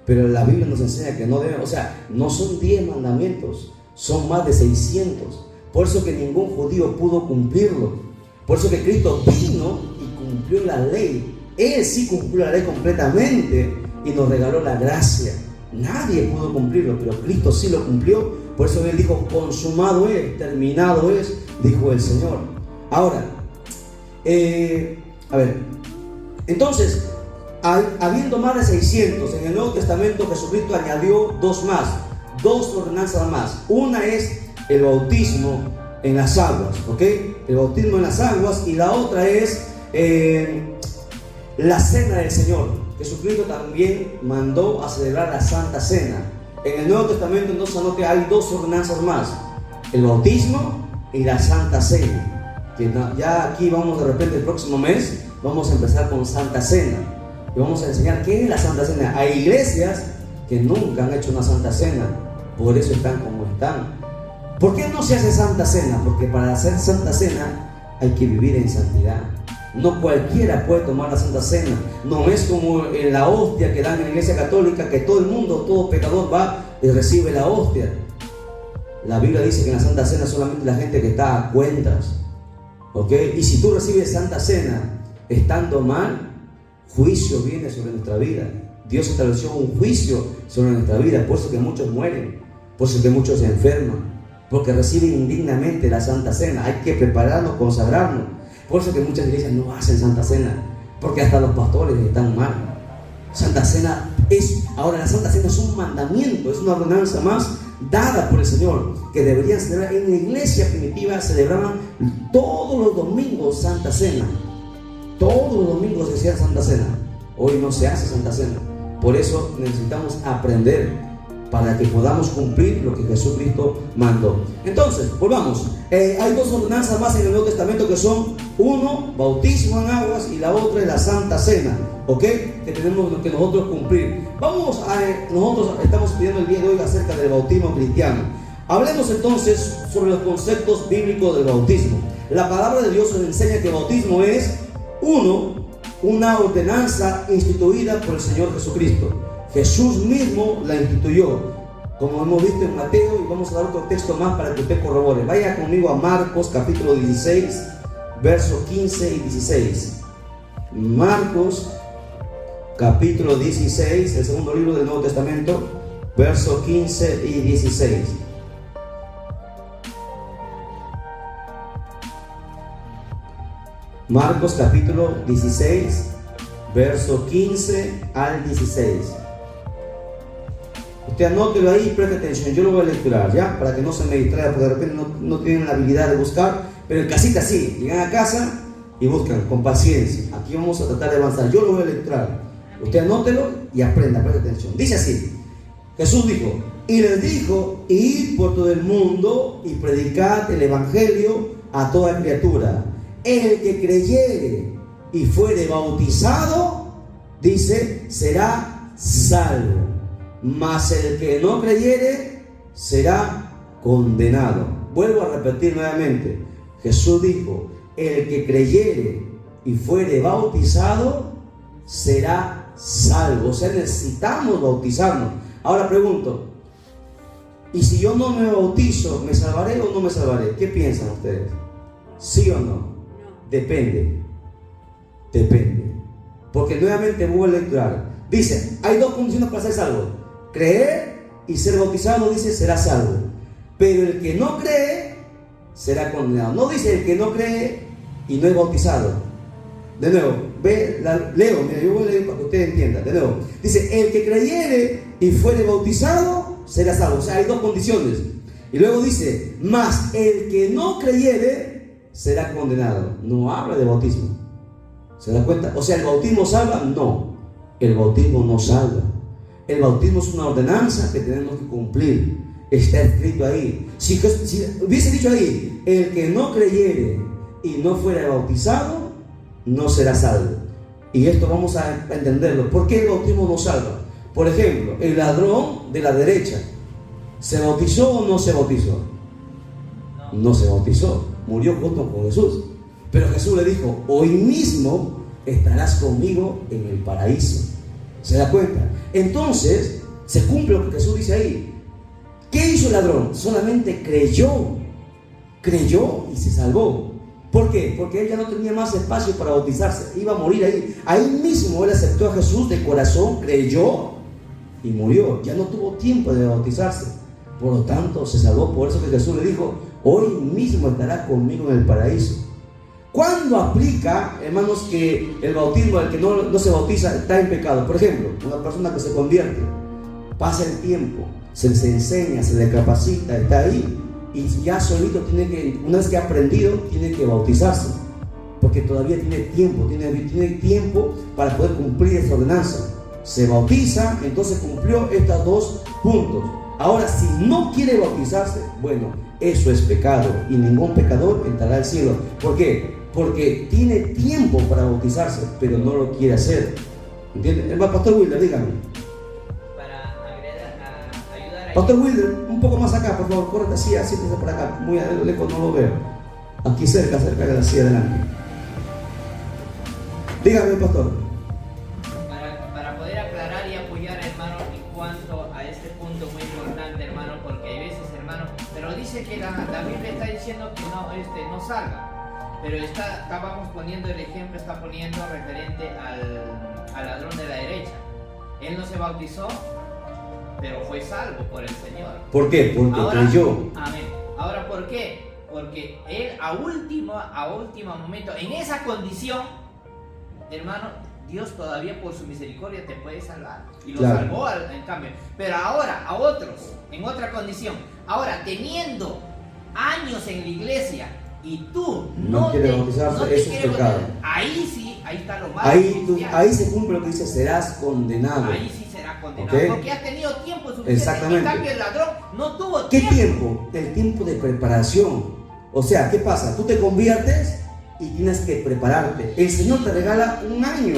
A: Pero la Biblia nos enseña que no debemos. O sea, no son 10 mandamientos, son más de 600. Por eso que ningún judío pudo cumplirlo. Por eso que Cristo vino y cumplió la ley. Él sí cumplió la ley completamente y nos regaló la gracia. Nadie pudo cumplirlo, pero Cristo sí lo cumplió. Por eso Él dijo, consumado es, terminado es, dijo el Señor. Ahora, a ver, entonces, habiendo más de 600, en el Nuevo Testamento Jesucristo añadió 2 más, 2 ordenanzas más. Una es el bautismo en las aguas, ¿ok? El bautismo en las aguas. Y la otra es la cena del Señor. Jesucristo también mandó a celebrar la Santa Cena. En el Nuevo Testamento entonces anote, hay 2 ordenanzas más: el bautismo y la Santa Cena. Que ya aquí vamos, de repente el próximo mes vamos a empezar con Santa Cena y vamos a enseñar qué es la Santa Cena. Hay iglesias que nunca han hecho una Santa Cena, por eso están como están. ¿Por qué no se hace Santa Cena? Porque para hacer Santa Cena hay que vivir en santidad. No cualquiera puede tomar la Santa Cena. No es como la hostia que dan en la Iglesia Católica, que todo el mundo, todo pecador va y recibe la hostia. La Biblia dice que en la Santa Cena solamente la gente que está a cuentas, ¿ok? Y si tú recibes Santa Cena estando mal, juicio viene sobre nuestra vida. Dios estableció un juicio sobre nuestra vida. Por eso que muchos mueren, por eso que muchos se enferman, porque reciben indignamente la Santa Cena. Hay que prepararnos, consagrarnos. Por eso que muchas iglesias no hacen Santa Cena, porque hasta los pastores están mal. Santa Cena ahora la Santa Cena es un mandamiento, es una ordenanza más dada por el Señor, que deberían celebrar. En la iglesia primitiva celebraban todos los domingos Santa Cena. Todos los domingos se hacía Santa Cena. Hoy no se hace Santa Cena. Por eso necesitamos aprender para que podamos cumplir lo que Jesucristo mandó. Entonces, volvamos. Hay 2 ordenanzas más en el Nuevo Testamento, que son: uno, bautismo en aguas, y la otra es la Santa Cena, ¿ok? Que tenemos que nosotros cumplir. Nosotros estamos estudiando el día de hoy acerca del bautismo cristiano. Hablemos entonces sobre los conceptos bíblicos del bautismo. La palabra de Dios nos enseña que el bautismo es, una ordenanza instituida por el Señor Jesucristo. Jesús mismo la instituyó. como hemos visto en Mateo, y vamos a dar otro texto más para que usted corrobore. Vaya conmigo a Marcos capítulo 16, versos 15 y 16. Marcos capítulo 16, el segundo libro del Nuevo Testamento, versos 15 y 16. Marcos capítulo 16, verso 15 al 16. Usted anótelo ahí y preste atención. Yo lo voy a lecturar, ¿ya? Para que no se me distraiga, porque de repente no tienen la habilidad de buscar. Pero en casita sí, llegan a casa y buscan con paciencia. Aquí vamos a tratar de avanzar. Yo lo voy a lecturar. Usted anótelo y aprenda, preste atención. Dice así: Jesús dijo, y les dijo, id por todo el mundo y predicad el evangelio a toda criatura. El que creyere y fuere bautizado, dice, será salvo. Mas el que no creyere será condenado. Vuelvo a repetir nuevamente. Jesús dijo, el que creyere y fuere bautizado será salvo. O sea, necesitamos bautizarnos. Ahora pregunto, ¿y si yo no me bautizo, me salvaré o no me salvaré? ¿Qué piensan ustedes? ¿Sí o no? Depende. Porque nuevamente vuelvo a lecturar. Dice, hay dos condiciones para ser salvo: creer y ser bautizado. Dice, será salvo. Pero el que no cree será condenado. No dice el que no cree y no es bautizado. De nuevo, leo, mira, yo voy a leer para que usted entienda. De nuevo, dice, el que creyere y fuere bautizado será salvo. O sea, hay dos condiciones. Y luego dice, mas el que no creyere será condenado. No habla de bautismo. ¿Se da cuenta? O sea, ¿el bautismo salva? No, el bautismo no salva. El bautismo es una ordenanza que tenemos que cumplir. Está escrito ahí. Si hubiese dicho ahí, el que no creyere y no fuera bautizado, no será salvo. Y esto vamos a entenderlo. ¿Por qué el bautismo no salva? Por ejemplo, el ladrón de la derecha, ¿se bautizó o no se bautizó? No se bautizó. Murió junto con Jesús. Pero Jesús le dijo, hoy mismo estarás conmigo en el paraíso. ¿Se da cuenta? Entonces, se cumple lo que Jesús dice ahí. ¿Qué hizo el ladrón? Solamente creyó y se salvó. ¿Por qué? Porque él ya no tenía más espacio para bautizarse. Iba a morir ahí. Ahí mismo él aceptó a Jesús de corazón, creyó y murió. Ya no tuvo tiempo de bautizarse. Por lo tanto, se salvó. Por eso que Jesús le dijo, hoy mismo estarás conmigo en el paraíso. ¿Cuándo aplica, hermanos, que el bautismo, el que no se bautiza, está en pecado? Por ejemplo, una persona que se convierte, pasa el tiempo, se enseña, se le capacita, está ahí, y ya solito tiene que, una vez que ha aprendido, tiene que bautizarse, porque todavía tiene tiempo para poder cumplir esa ordenanza. Se bautiza, entonces cumplió estos dos puntos. Ahora, si no quiere bautizarse, bueno, eso es pecado, y ningún pecador entrará al cielo. ¿Por qué? Porque tiene tiempo para bautizarse, pero no lo quiere hacer. ¿Entiende? El Pastor Wilder, dígame.
B: Para ayudar a
A: Pastor Wilder, un poco más acá, por favor, córrete así, siéntese por acá. Muy lejos no lo veo. Aquí cerca de así adelante. Dígame, Pastor.
B: Para poder aclarar y apoyar, hermano, en cuanto a este punto muy importante, hermano, porque hay veces, hermano, pero dice que la Biblia está diciendo que no salga. Pero estábamos poniendo el ejemplo, está poniendo referente al ladrón de la derecha. Él no se bautizó, pero fue salvo por el Señor.
A: ¿Por qué? Porque creyó.
B: Amén. Ahora, ¿por qué? Porque él a último momento, en esa condición, hermano, Dios todavía por su misericordia te puede salvar. Y lo salvó en cambio. Pero ahora, a otros, en otra condición, ahora teniendo años en la iglesia, y tú
A: no quieres bautizarse, eso es pecado.
B: Ahí sí, ahí está lo malo.
A: Ahí se cumple lo que dice, serás condenado.
B: Ahí sí será condenado,
A: ¿okay?
B: Porque has tenido tiempo suficiente.
A: Exactamente.
B: En cambio el ladrón no tuvo
A: ¿Qué
B: tiempo?
A: tiempo? El tiempo de preparación. O sea, ¿qué pasa? Tú te conviertes y tienes que prepararte. El Señor te regala un año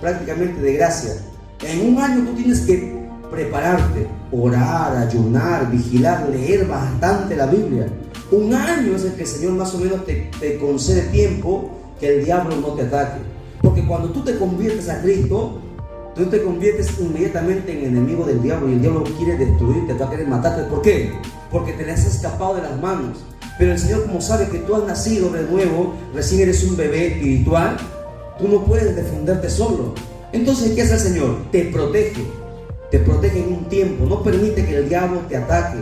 A: prácticamente de gracia. En un año tú tienes que prepararte, orar, ayunar, vigilar, leer bastante la Biblia. Un año es el que el Señor más o menos te concede tiempo que el diablo no te ataque. Porque cuando tú te conviertes a Cristo, tú te conviertes inmediatamente en enemigo del diablo y el diablo quiere destruirte, va a querer matarte. ¿Por qué? Porque te le has escapado de las manos. Pero el Señor, como sabe que tú has nacido de nuevo, recién eres un bebé espiritual, tú no puedes defenderte solo. Entonces, ¿qué hace el Señor? Te protege en un tiempo, no permite que el diablo te ataque.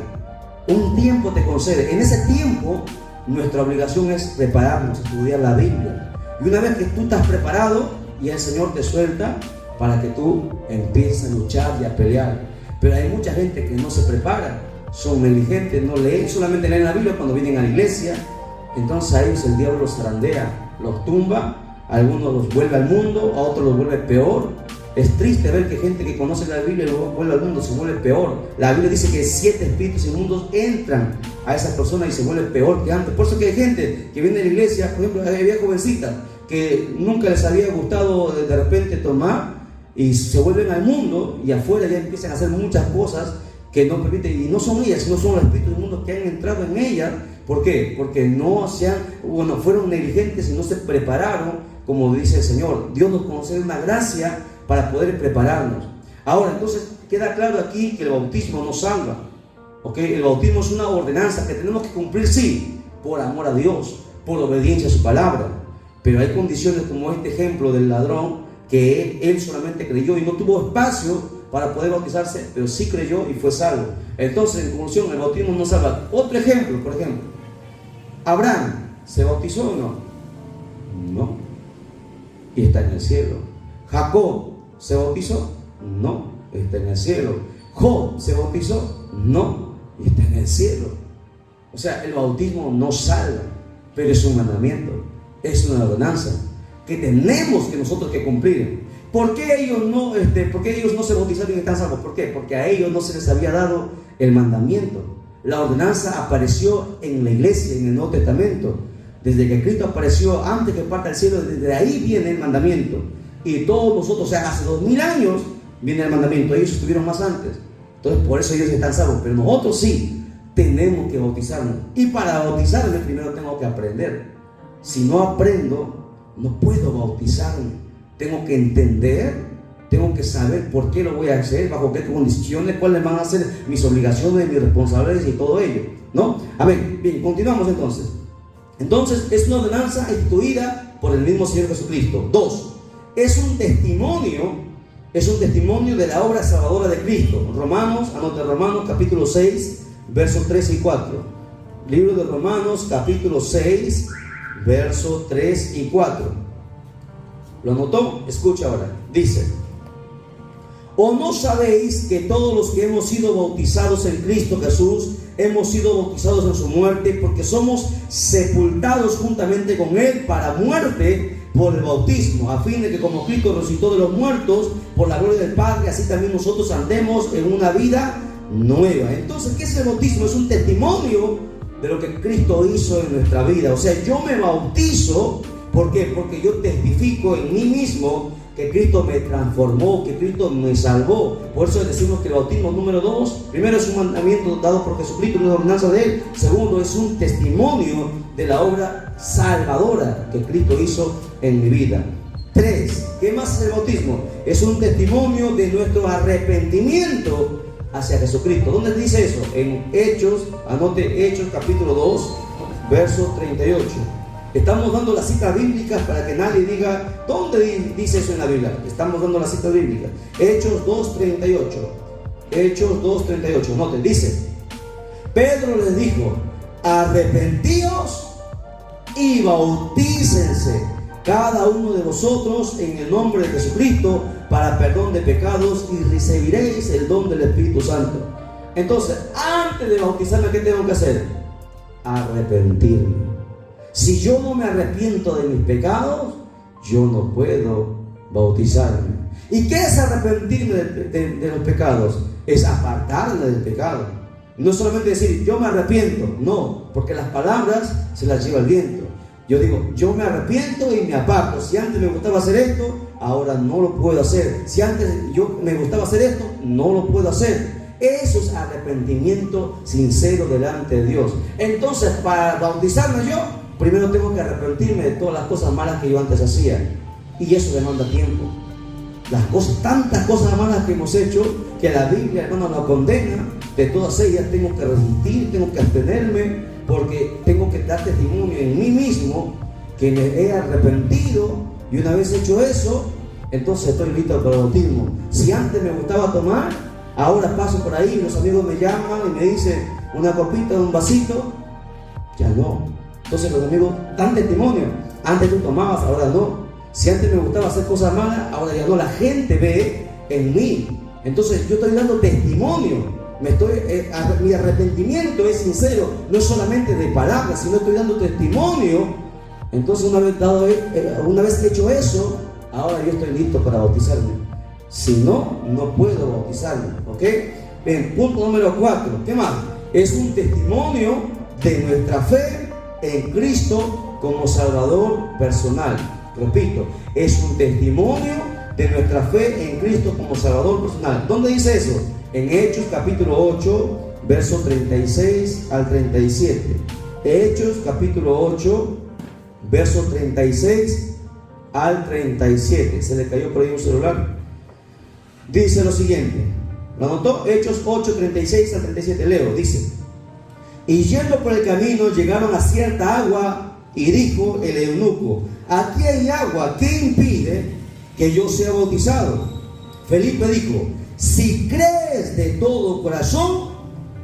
A: Un tiempo te concede. En ese tiempo, nuestra obligación es prepararnos, estudiar la Biblia. Y una vez que tú estás preparado, y el Señor te suelta para que tú empieces a luchar y a pelear. Pero hay mucha gente que no se prepara, son negligentes, no leen, solamente leen la Biblia cuando vienen a la iglesia. Entonces a ellos el diablo los zarandea, los tumba, a algunos los vuelve al mundo, a otros los vuelve peor. Es triste ver que gente que conoce la Biblia y luego vuelve al mundo se vuelve peor. La Biblia dice que 7 espíritus inmundos entran a esa persona y se vuelve peor que antes. Por eso que hay gente que viene a la iglesia, por ejemplo, había jovencitas que nunca les había gustado de repente tomar y se vuelven al mundo y afuera ya empiezan a hacer muchas cosas que no permiten, y no son ellas, sino son los espíritus inmundos que han entrado en ellas. ¿Por qué? Porque fueron negligentes y no se prepararon, como dice el Señor. Dios nos concede una gracia para poder prepararnos. Ahora, entonces, queda claro aquí que el bautismo nos salva. ¿Okay? El bautismo es una ordenanza que tenemos que cumplir, sí, por amor a Dios, por obediencia a su palabra. Pero hay condiciones como este ejemplo del ladrón, que él solamente creyó y no tuvo espacio para poder bautizarse, pero sí creyó y fue salvo. Entonces, en conclusión, el bautismo nos salva. Otro ejemplo, por ejemplo, Abraham, ¿se bautizó o no? No. Y está en el cielo. Jacob, ¿se bautizó? No. Está en el cielo. Job, ¿se bautizó? No. Y está en el cielo. O sea, el bautismo no salva, pero es un mandamiento, es una ordenanza que tenemos que nosotros que cumplir. ¿Por qué ellos no se bautizaron y están salvos? ¿Por qué? Porque a ellos no se les había dado el mandamiento. La ordenanza apareció en la iglesia, en el Nuevo Testamento. Desde que Cristo apareció, antes que parta al cielo, desde ahí viene el mandamiento. Y todos nosotros, o sea, hace 2000 años viene el mandamiento. Ellos estuvieron más antes. Entonces, por eso ellos están salvos. Pero nosotros sí tenemos que bautizarnos. Y para bautizarme, primero tengo que aprender. Si no aprendo, no puedo bautizarme. Tengo que entender, tengo que saber por qué lo voy a hacer, bajo qué condiciones, cuáles van a ser mis obligaciones, mis responsabilidades y todo ello, ¿no? Amén. Bien, continuamos entonces. Entonces, es una ordenanza instituida por el mismo Señor Jesucristo. 2. Es un testimonio de la obra salvadora de Cristo. Romanos capítulo 6, versos 3 y 4. Libro de Romanos, capítulo 6, versos 3 y 4. ¿Lo anotó? Escucha ahora. Dice: ¿o no sabéis que todos los que hemos sido bautizados en Cristo Jesús hemos sido bautizados en su muerte? Porque somos sepultados juntamente con Él para muerte por el bautismo, a fin de que como Cristo resucitó de los muertos por la gloria del Padre, así también nosotros andemos en una vida nueva. Entonces, ¿qué es el bautismo? Es un testimonio de lo que Cristo hizo en nuestra vida. O sea, yo me bautizo. ¿Por qué? Porque yo testifico en mí mismo que Cristo me transformó, que Cristo me salvó. Por eso decimos que el bautismo número 2, primero es un mandamiento dado por Jesucristo, una ordenanza de Él. Segundo, es un testimonio de la obra salvadora que Cristo hizo en mi vida. 3, ¿qué más es el bautismo? Es un testimonio de nuestro arrepentimiento hacia Jesucristo. ¿Dónde dice eso? En Hechos, anote Hechos capítulo 2, verso 38. Estamos dando las citas bíblicas para que nadie diga, ¿dónde dice eso en la Biblia? Estamos dando las citas bíblicas. Hechos 2:38. Hechos 2:38. Noten, dice: Pedro les dijo: arrepentíos y bautícense cada uno de vosotros en el nombre de Jesucristo para perdón de pecados y recibiréis el don del Espíritu Santo. Entonces, antes de bautizarme, ¿qué tengo que hacer? Arrepentirme. Si yo no me arrepiento de mis pecados, yo no puedo bautizarme. ¿Y qué es arrepentirme de los pecados? Es apartarme del pecado. No solamente decir, yo me arrepiento. No, porque las palabras se las lleva el viento. Yo digo, yo me arrepiento y me aparto. Si antes me gustaba hacer esto, ahora no lo puedo hacer. Si antes me gustaba hacer esto, no lo puedo hacer. Eso es arrepentimiento sincero delante de Dios. Entonces, para bautizarme yo, primero tengo que arrepentirme de todas las cosas malas que yo antes hacía. Y eso demanda tiempo. las cosas, tantas cosas malas que hemos hecho, que la Biblia, hermano, nos condena. De todas ellas tengo que resistir, tengo que abstenerme, porque tengo que dar testimonio en mí mismo que me he arrepentido, y una vez hecho eso, entonces estoy listo para el bautismo. Si antes me gustaba tomar, ahora paso por ahí, los amigos me llaman y me dicen una copita, un vasito, ya no. Entonces los amigos dan testimonio. Antes tú tomabas, ahora no. Si antes me gustaba hacer cosas malas, ahora ya no. La gente ve en mí. Entonces yo estoy dando testimonio. Mi arrepentimiento es sincero, no es solamente de palabras, sino estoy dando testimonio. Entonces una vez hecho eso, ahora yo estoy listo para bautizarme. Si no, no puedo bautizarme. ¿Ok? Bien, punto número 4. ¿Qué más? Es un testimonio de nuestra fe en Cristo como Salvador personal. Repito, es un testimonio de nuestra fe en Cristo como Salvador personal. ¿Dónde dice eso? En Hechos capítulo 8, verso 36 al 37. Hechos capítulo 8, verso 36 al 37. Se le cayó por ahí un celular. Dice lo siguiente. ¿Lo anotó? Hechos 8, 36 al 37. Leo, dice: y yendo por el camino llegaron a cierta agua, y dijo el eunuco: aquí hay agua, ¿qué impide que yo sea bautizado? Felipe dijo: si crees de todo corazón,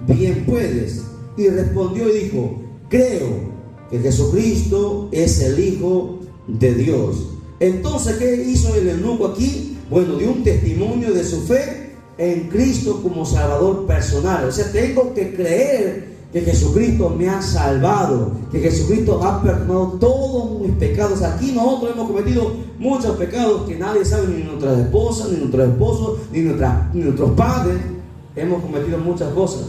A: bien puedes. Y respondió y dijo: creo que Jesucristo es el Hijo de Dios. Entonces, ¿qué hizo el eunuco aquí? Bueno, dio un testimonio de su fe en Cristo como Salvador personal. O sea, tengo que creer que Jesucristo me ha salvado, que Jesucristo ha perdonado todos mis pecados. Aquí nosotros hemos cometido muchos pecados que nadie sabe, ni nuestras esposas, ni nuestros esposos, ni nuestros padres. Hemos cometido muchas cosas,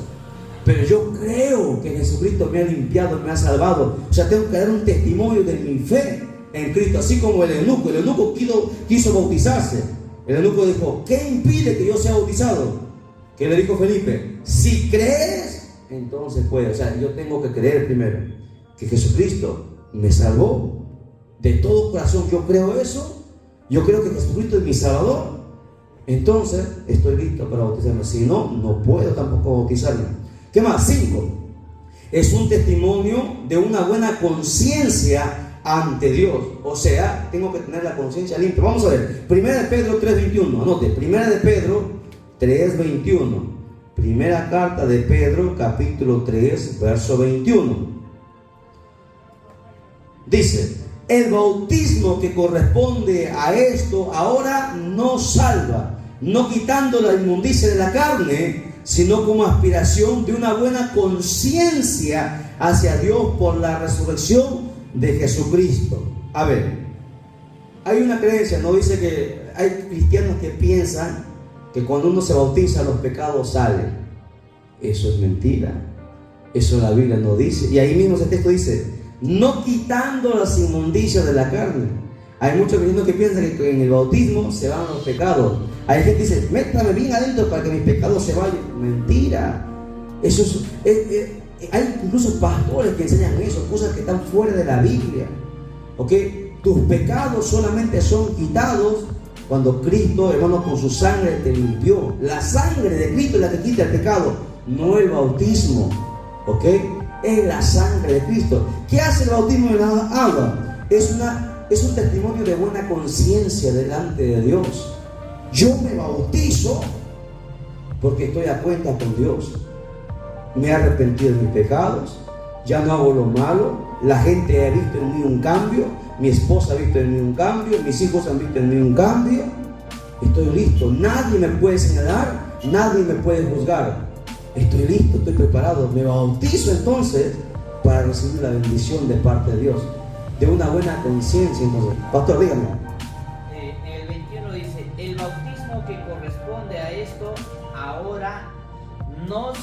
A: pero yo creo que Jesucristo me ha limpiado, me ha salvado. O sea, tengo que dar un testimonio de mi fe en Cristo, así como el eunuco. El eunuco quiso bautizarse. El eunuco dijo: ¿qué impide que yo sea bautizado? ¿Qué le dijo Felipe? Si crees, entonces puede. O sea, yo tengo que creer primero que Jesucristo me salvó. De todo corazón yo creo eso. Yo creo que Jesucristo es mi Salvador. Entonces estoy listo para bautizarme. Si no, no puedo tampoco bautizarme. ¿Qué más? 5. Es un testimonio de una buena conciencia ante Dios. O sea, tengo que tener la conciencia limpia. Vamos a ver. Primera de Pedro 3:21. Anote. Primera de Pedro 3:21. Primera carta de Pedro, capítulo 3, verso 21. Dice: el bautismo que corresponde a esto ahora no salva, no quitando la inmundicia de la carne, sino como aspiración de una buena conciencia hacia Dios por la resurrección de Jesucristo. A ver, hay una creencia, ¿no? Dice que hay cristianos que piensan que cuando uno se bautiza los pecados salen. Eso es mentira. Eso la Biblia no dice. Y ahí mismo ese texto dice: no quitando las inmundicias de la carne. Hay muchos cristianos que piensan que en el bautismo se van los pecados. Hay gente que dice: métame bien adentro para que mis pecados se vayan. Mentira. Eso hay incluso pastores que enseñan eso, cosas que están fuera de la Biblia. ¿Ok? Tus pecados solamente son quitados cuando Cristo, hermano, con su sangre te limpió. La sangre de Cristo es la que quita el pecado, no el bautismo. ¿Ok? Es la sangre de Cristo. ¿Qué hace el bautismo en la agua? Es un testimonio de buena conciencia delante de Dios. Yo me bautizo porque estoy a cuenta con Dios. Me he arrepentido de mis pecados, ya no hago lo malo. La gente ha visto en mí un cambio, mi esposa ha visto en mí un cambio, mis hijos han visto en mí un cambio. Estoy listo, nadie me puede señalar, nadie me puede juzgar. Estoy listo, estoy preparado. Me bautizo entonces para recibir la bendición de parte de Dios, de una buena conciencia. Entonces, pastor, dígame.
B: En el 21 dice: el bautismo que corresponde a esto ahora nos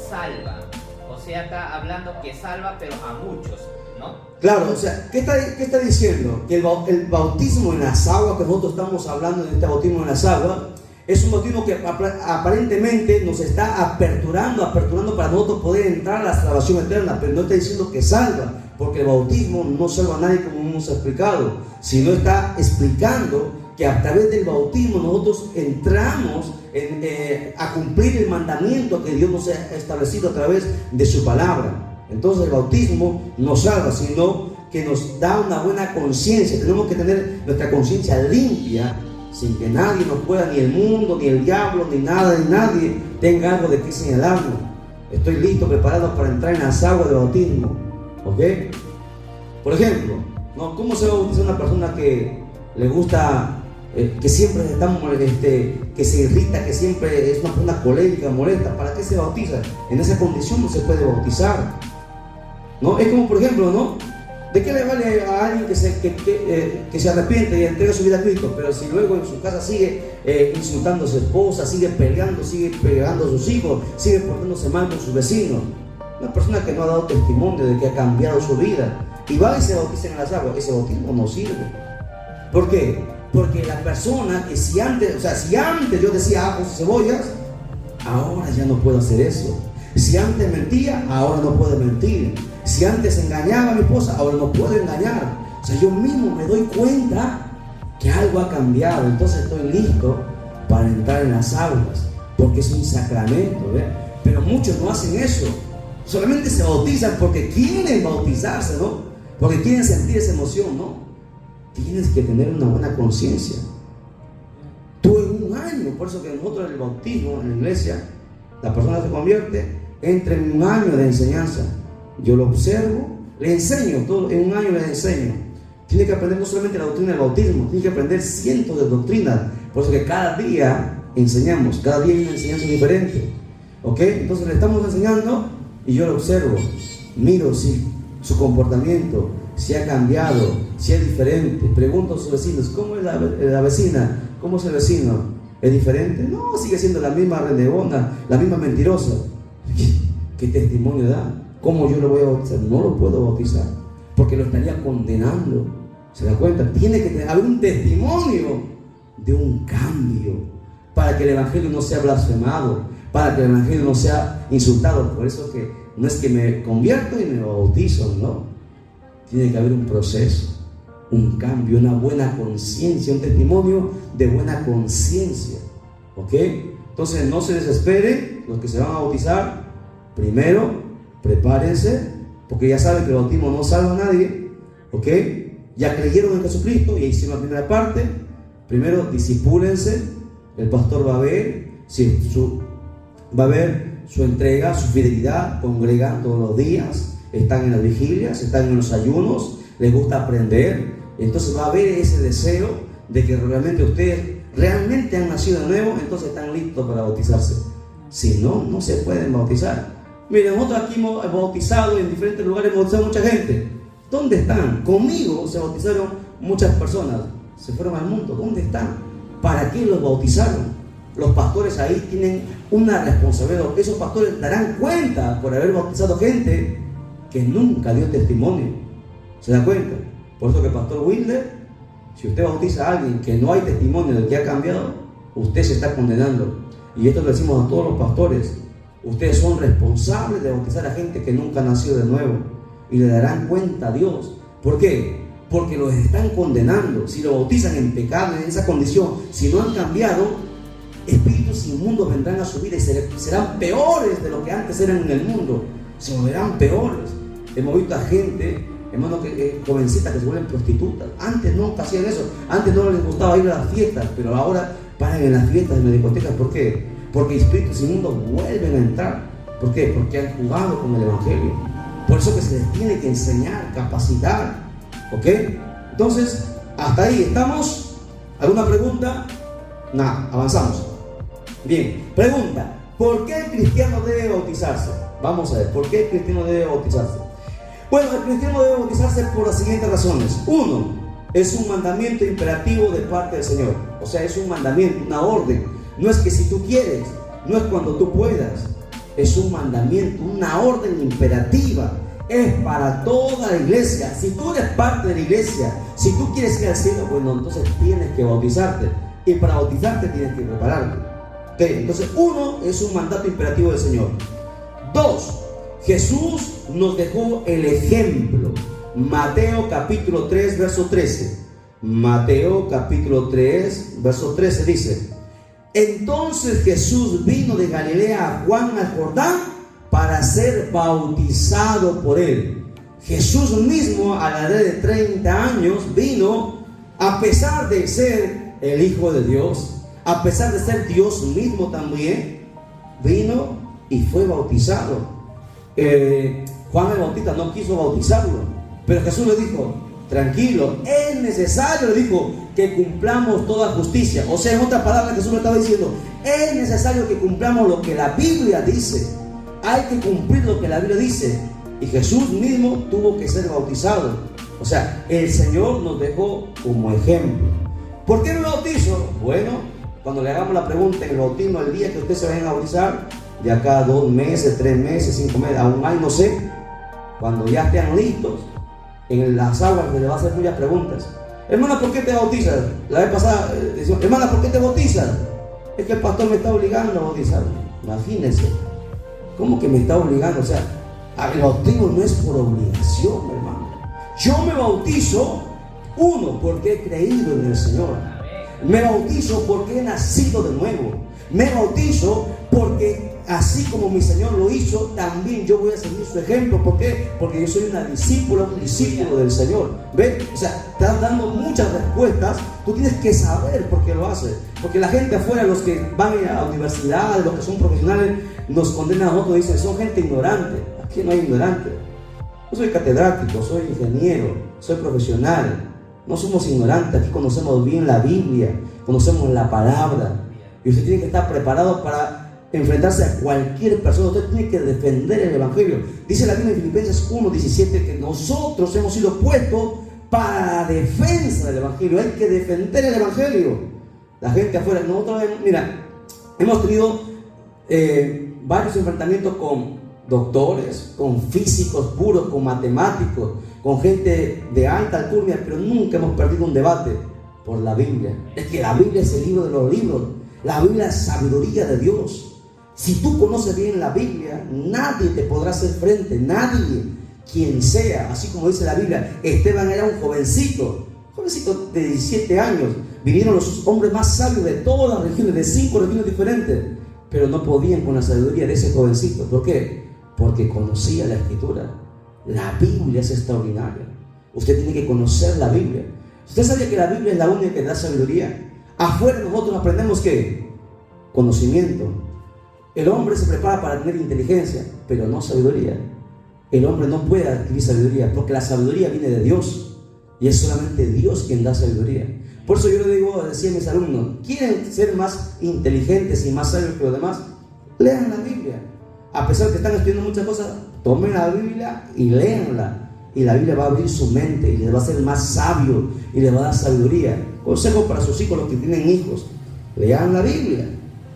B: salva. O sea, está hablando que salva, pero a muchos, ¿no?
A: Claro, o sea, ¿qué está diciendo? Que el bautismo en las aguas, que nosotros estamos hablando de este bautismo en las aguas, es un bautismo que aparentemente nos está aperturando para nosotros poder entrar a la salvación eterna, pero no está diciendo que salva, porque el bautismo no salva a nadie, como hemos explicado, sino está explicando que a través del bautismo nosotros entramos a cumplir el mandamiento que Dios nos ha establecido a través de su palabra. Entonces el bautismo no salva, sino que nos da una buena conciencia. Tenemos que tener nuestra conciencia limpia, sin que nadie nos pueda, ni el mundo, ni el diablo, ni nada, ni nadie tenga algo de qué señalarnos. Estoy listo, preparado para entrar en las aguas de bautismo. ¿Ok? Por ejemplo, ¿no? ¿Cómo se bautiza una persona que le gusta, que siempre está, que se irrita, que siempre es una persona colérica, molesta? ¿Para qué se bautiza? En esa condición no se puede bautizar, ¿no? Es como, por ejemplo, ¿no? ¿De qué le vale a alguien que se arrepiente y entrega su vida a Cristo, pero si luego en su casa sigue insultando a su esposa, sigue pegando a sus hijos, sigue portándose mal con sus vecinos? Una persona que no ha dado testimonio de que ha cambiado su vida y va y se bautiza en las aguas, ese bautismo no sirve. ¿Por qué? Porque la persona que si antes yo decía ajos y cebollas, ahora ya no puedo hacer eso. Si antes mentía, ahora no puedo mentir. Si antes engañaba a mi esposa, ahora no puedo engañar. O sea, yo mismo me doy cuenta que algo ha cambiado. Entonces estoy listo para entrar en las aguas, porque es un sacramento, ¿ve? Pero muchos no hacen eso. Solamente se bautizan porque quieren bautizarse, ¿no? Porque quieren sentir esa emoción, ¿no? Tienes que tener una buena conciencia. Tú en un año, por eso que nosotros en el bautismo, en la iglesia, la persona se convierte, entra en un año de enseñanza. Yo lo observo, le enseño, todo, en un año le enseño. Tiene que aprender no solamente la doctrina del bautismo, tiene que aprender cientos de doctrinas. Por eso que cada día enseñamos, cada día hay una enseñanza diferente. ¿Ok? Entonces le estamos enseñando y yo lo observo, miro si su comportamiento, si ha cambiado, si es diferente. Pregunto a sus vecinos, ¿cómo es la vecina? ¿Cómo es el vecino? ¿Es diferente? No, sigue siendo la misma renegona, la misma mentirosa. ¿Qué testimonio da? ¿Cómo yo lo voy a bautizar? No lo puedo bautizar, porque lo estaría condenando. ¿Se da cuenta? Tiene que haber un testimonio de un cambio, para que el evangelio no sea blasfemado, para que el evangelio no sea insultado. Por eso que no es que me convierto y me bautizo, no. Tiene que haber un proceso, un cambio, una buena conciencia, un testimonio de buena conciencia. ¿Ok? Entonces no se desesperen los que se van a bautizar. Primero, prepárense, porque ya saben que el bautismo no salva a nadie. ¿Ok? Ya creyeron en Jesucristo y hicieron la primera parte. Primero, discipúlense. El pastor va a ver su entrega, su fidelidad. Congregan todos los días, están en las vigilias, están en los ayunos, les gusta aprender. Entonces va a haber ese deseo de que realmente ustedes realmente han nacido de nuevo, entonces están listos para bautizarse. Si no, no se pueden bautizar. Miren, nosotros aquí hemos bautizado en diferentes lugares, hemos bautizado a mucha gente. ¿Dónde están? Conmigo se bautizaron muchas personas, se fueron al mundo. ¿Dónde están? ¿Para qué los bautizaron? Los pastores ahí tienen una responsabilidad. Esos pastores darán cuenta por haber bautizado gente que nunca dio testimonio. ¿Se da cuenta? Por eso que el pastor Wilder, si usted bautiza a alguien que no hay testimonio de que ha cambiado, usted se está condenando. Y esto lo decimos a todos los pastores. Ustedes son responsables de bautizar a gente que nunca nació de nuevo, y le darán cuenta a Dios. ¿Por qué? Porque los están condenando. Si lo bautizan en pecado, en esa condición, si no han cambiado, espíritus inmundos vendrán a su vida y serán peores de lo que antes eran en el mundo. Se volverán peores. Hemos visto a gente, hermano, jovencitas que se vuelven prostitutas. Antes no hacían eso, antes no les gustaba ir a las fiestas, pero ahora paran en las fiestas, en las discotecas. ¿Por qué? Porque espíritus inmundos vuelven a entrar. ¿Por qué? Porque han jugado con el evangelio. Por eso que se les tiene que enseñar, capacitar. ¿Ok? Entonces, hasta ahí estamos. ¿Alguna pregunta? Nada, avanzamos. Bien, pregunta: ¿por qué el cristiano debe bautizarse? Vamos a ver, ¿por qué el cristiano debe bautizarse? Bueno, el cristiano debe bautizarse por las siguientes razones. Uno, es un mandamiento imperativo de parte del Señor. O sea, es un mandamiento, una orden. No es que si tú quieres, no es cuando tú puedas. Es un mandamiento, una orden imperativa. Es para toda la iglesia. Si tú eres parte de la iglesia, si tú quieres ir al cielo, bueno, entonces tienes que bautizarte. Y para bautizarte tienes que prepararte. Okay, entonces, uno, es un mandato imperativo del Señor. Dos, Jesús nos dejó el ejemplo. Mateo capítulo 3, verso 13. Mateo capítulo 3, verso 13 dice: entonces Jesús vino de Galilea a Juan al Jordán para ser bautizado por él. Jesús mismo, a la edad de 30 años, vino, a pesar de ser el Hijo de Dios, a pesar de ser Dios mismo también, vino y fue bautizado. Juan el Bautista no quiso bautizarlo, pero Jesús le dijo: tranquilo, es necesario, le dijo, que cumplamos toda justicia. O sea, en otras palabras, Jesús le estaba diciendo: es necesario que cumplamos lo que la Biblia dice. Hay que cumplir lo que la Biblia dice. Y Jesús mismo tuvo que ser bautizado. O sea, el Señor nos dejó como ejemplo. ¿Por qué me bautizo? Bueno, cuando le hagamos la pregunta en el bautismo, el día que ustedes se vayan a bautizar, de acá a 2 meses, 3 meses, 5 meses, a un año, no sé, cuando ya estén listos, en las aguas se le va a hacer muchas preguntas. Hermana, ¿por qué te bautizas? La vez pasada decía: hermana, ¿por qué te bautizas? Es que el pastor me está obligando a bautizarme. Imagínense, ¿cómo que me está obligando? O sea, el bautismo no es por obligación, hermano. Yo me bautizo, uno, porque he creído en el Señor. Me bautizo porque he nacido de nuevo. Me bautizo porque así como mi Señor lo hizo, también yo voy a seguir su ejemplo. ¿Por qué? Porque yo soy un discípulo del Señor. ¿Ves? O sea, estás dando muchas respuestas. Tú tienes que saber por qué lo haces. Porque la gente afuera, los que van a la universidad, los que son profesionales, nos condenan a nosotros, dicen: son gente ignorante. Aquí no hay ignorante. Yo soy catedrático, soy ingeniero, soy profesional. No somos ignorantes. Aquí conocemos bien la Biblia, conocemos la palabra. Y usted tiene que estar preparado para enfrentarse a cualquier persona. Usted tiene que defender el Evangelio. Dice la Biblia en Filipenses 1:17 que nosotros hemos sido puestos para la defensa del Evangelio. Hay que defender el Evangelio. La gente afuera, nosotros, mira, hemos tenido varios enfrentamientos con doctores, con físicos puros, con matemáticos, con gente de alta alcurnia, pero nunca hemos perdido un debate por la Biblia. Es que la Biblia es el libro de los libros. La Biblia es sabiduría de Dios. Si tú conoces bien la Biblia, nadie te podrá hacer frente, nadie, quien sea. Así como dice la Biblia, Esteban era un jovencito de 17 años. Vinieron los hombres más sabios de todas las regiones, de 5 regiones diferentes, pero no podían con la sabiduría de ese jovencito. ¿Por qué? Porque conocía la Escritura. La Biblia es extraordinaria. Usted tiene que conocer la Biblia. ¿Usted sabía que la Biblia es la única que da sabiduría? Afuera nosotros aprendemos ¿qué? Conocimiento. El hombre se prepara para tener inteligencia, pero no sabiduría. El hombre no puede adquirir sabiduría, porque la sabiduría viene de Dios, y es solamente Dios quien da sabiduría. Por eso yo le decía a mis alumnos: ¿quieren ser más inteligentes y más sabios que los demás? Lean la Biblia. A pesar de que están estudiando muchas cosas, tomen la Biblia y léanla. Y la Biblia va a abrir su mente y les va a hacer más sabios y les va a dar sabiduría. Consejo para sus hijos, los que tienen hijos: lean la Biblia.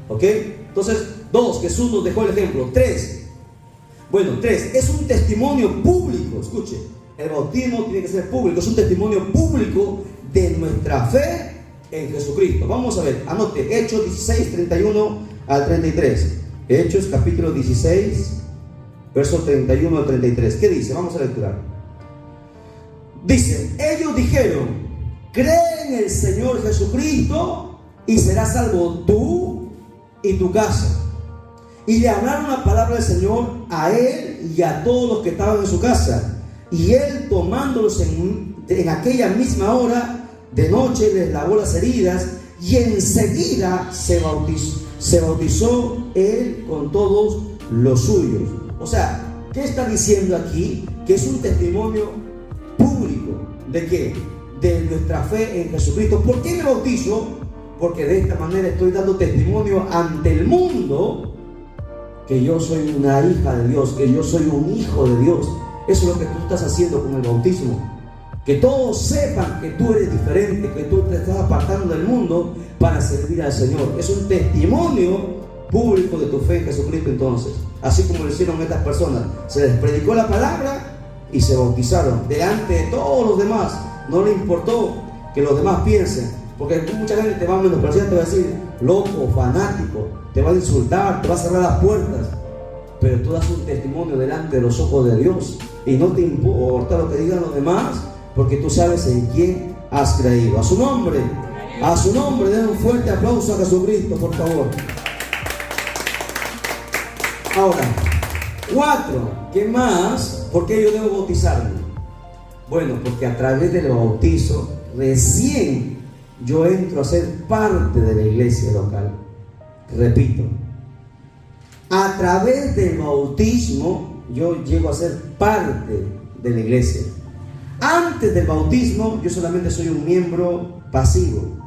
A: ¿Ok? Entonces, 2, Jesús nos dejó el ejemplo. 3, es un testimonio público. Escuche, el bautismo tiene que ser público. Es un testimonio público de nuestra fe en Jesucristo. Vamos a ver, anote Hechos 16, 31 al 33. Hechos capítulo 16, versos 31 al 33. ¿Qué dice? Vamos a lecturar. Dice: ellos dijeron: cree en el Señor Jesucristo y serás salvo tú y tu casa. Y le hablaron la palabra del Señor a él y a todos los que estaban en su casa. Y él, tomándolos en aquella misma hora de noche, les lavó las heridas, y enseguida se bautizó él con todos los suyos. O sea, ¿qué está diciendo aquí? Que es un testimonio público. ¿De qué? De nuestra fe en Jesucristo. ¿Por qué me bautizo? Porque de esta manera estoy dando testimonio ante el mundo que yo soy una hija de Dios, que yo soy un hijo de Dios. Eso es lo que tú estás haciendo con el bautismo. Que todos sepan que tú eres diferente, que tú te estás apartando del mundo para servir al Señor. Es un testimonio público de tu fe en Jesucristo. Entonces, así como lo hicieron estas personas, se les predicó la palabra y se bautizaron delante de todos los demás. No le importó que los demás piensen, porque mucha gente te va a menospreciar, te va a decir loco, fanático, te va a insultar, te va a cerrar las puertas, pero tú das un testimonio delante de los ojos de Dios y no te importa lo que digan los demás, porque tú sabes en quién has creído. A su nombre, den un fuerte aplauso a Jesucristo, por favor. Ahora, 4, ¿qué más? ¿Por qué yo debo bautizarme? Bueno, porque a través del bautizo recién yo entro a ser parte de la iglesia local. Repito, a través del bautismo yo llego a ser parte de la iglesia. Antes del bautismo yo solamente soy un miembro pasivo.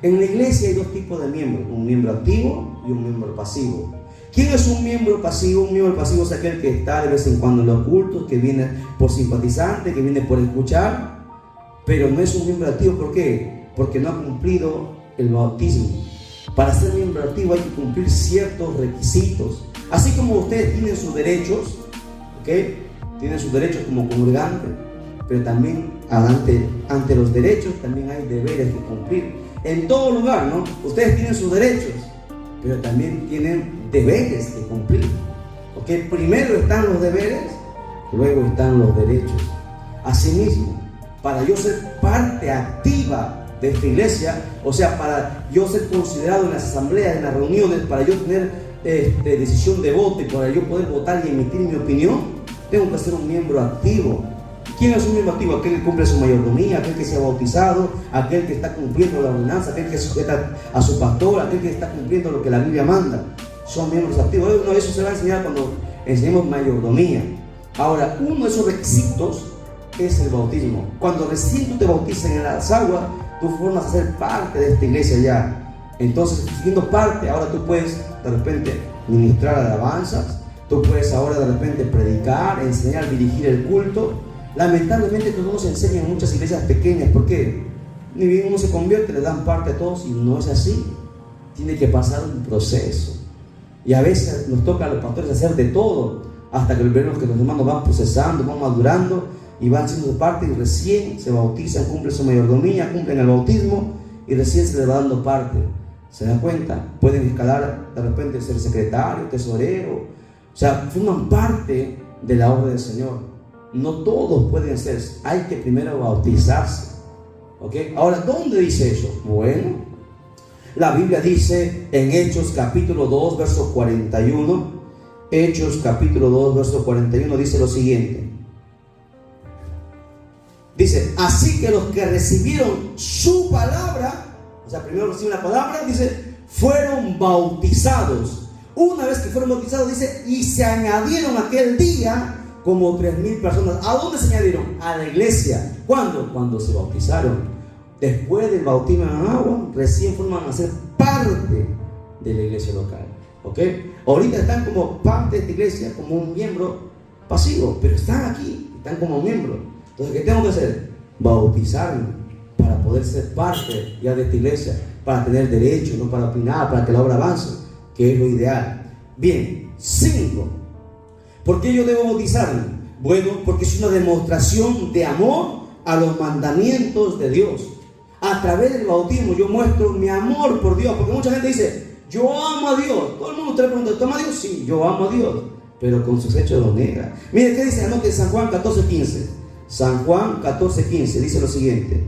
A: En la iglesia hay 2 tipos de miembros, un miembro activo y un miembro pasivo. ¿Quién es un miembro pasivo? Un miembro pasivo es aquel que está de vez en cuando en los cultos, que viene por simpatizante, que viene por escuchar, pero no es un miembro activo. ¿Por qué? Porque no ha cumplido el bautismo. Para ser miembro activo hay que cumplir ciertos requisitos. Así como ustedes tienen sus derechos, ¿ok? Tienen sus derechos como congregante, pero también ante los derechos también hay deberes que cumplir. En todo lugar, ¿no? Ustedes tienen sus derechos, pero también tienen deberes que cumplir. ¿Ok? Primero están los deberes, luego están los derechos. Asimismo, para yo ser parte activa de esta iglesia, o sea, para yo ser considerado en las asambleas, en las reuniones, para yo tener decisión de voto y para yo poder votar y emitir mi opinión, tengo que ser un miembro activo. ¿Quién es un miembro activo? Aquel que cumple su mayordomía, aquel que se ha bautizado, aquel que está cumpliendo la ordenanza, aquel que sujeta a su pastor, aquel que está cumpliendo lo que la Biblia manda. Son miembros activos. Eso se va a enseñar cuando enseñemos mayordomía. Ahora, uno de esos requisitos es el bautismo. Cuando recién tú te bautizas en las aguas, tú formas a ser parte de esta iglesia ya. Entonces, siendo parte, ahora tú puedes de repente ministrar alabanzas, tú puedes ahora de repente predicar, enseñar, dirigir el culto. Lamentablemente esto no se enseña en muchas iglesias pequeñas. ¿Por qué? Ni bien uno se convierte, le dan parte a todos, y no es así. Tiene que pasar un proceso. Y a veces nos toca a los pastores hacer de todo, hasta que vemos que los hermanos van procesando, van madurando y van siendo de parte, y recién se bautizan, cumplen su mayordomía, cumplen el bautismo y recién se les va dando parte. ¿Se dan cuenta? Pueden escalar de repente ser secretario, tesorero, o sea, forman parte de la obra del Señor. No todos pueden ser, hay que primero bautizarse. ¿Ok? Ahora, ¿dónde dice eso? Bueno, la Biblia dice en Hechos capítulo 2, verso 41. Hechos capítulo 2, verso 41 dice lo siguiente. Dice, así que los que recibieron su palabra, o sea, primero reciben la palabra, dice, fueron bautizados. Una vez que fueron bautizados, dice, y se añadieron aquel día como 3,000 personas. ¿A dónde se añadieron? A la iglesia. ¿Cuándo? Cuando se bautizaron. Después del bautismo en agua, recién forman a ser parte de la iglesia local. ¿Ok? Ahorita están como parte de esta iglesia, como un miembro pasivo, pero están aquí, están como miembros. Entonces, ¿qué tengo que hacer? Bautizarme para poder ser parte ya de esta iglesia, para tener derecho, no para opinar, para que la obra avance, que es lo ideal. Bien, 5. ¿Por qué yo debo bautizarme? Bueno, porque es una demostración de amor a los mandamientos de Dios. A través del bautismo yo muestro mi amor por Dios, porque mucha gente dice, yo amo a Dios. Todo el mundo te pregunta, ¿tú amas a Dios? Sí, yo amo a Dios, pero con sus hechos lo niega. Mire, ¿qué dice? Anote San Juan 14:15. San Juan 14:15 dice lo siguiente.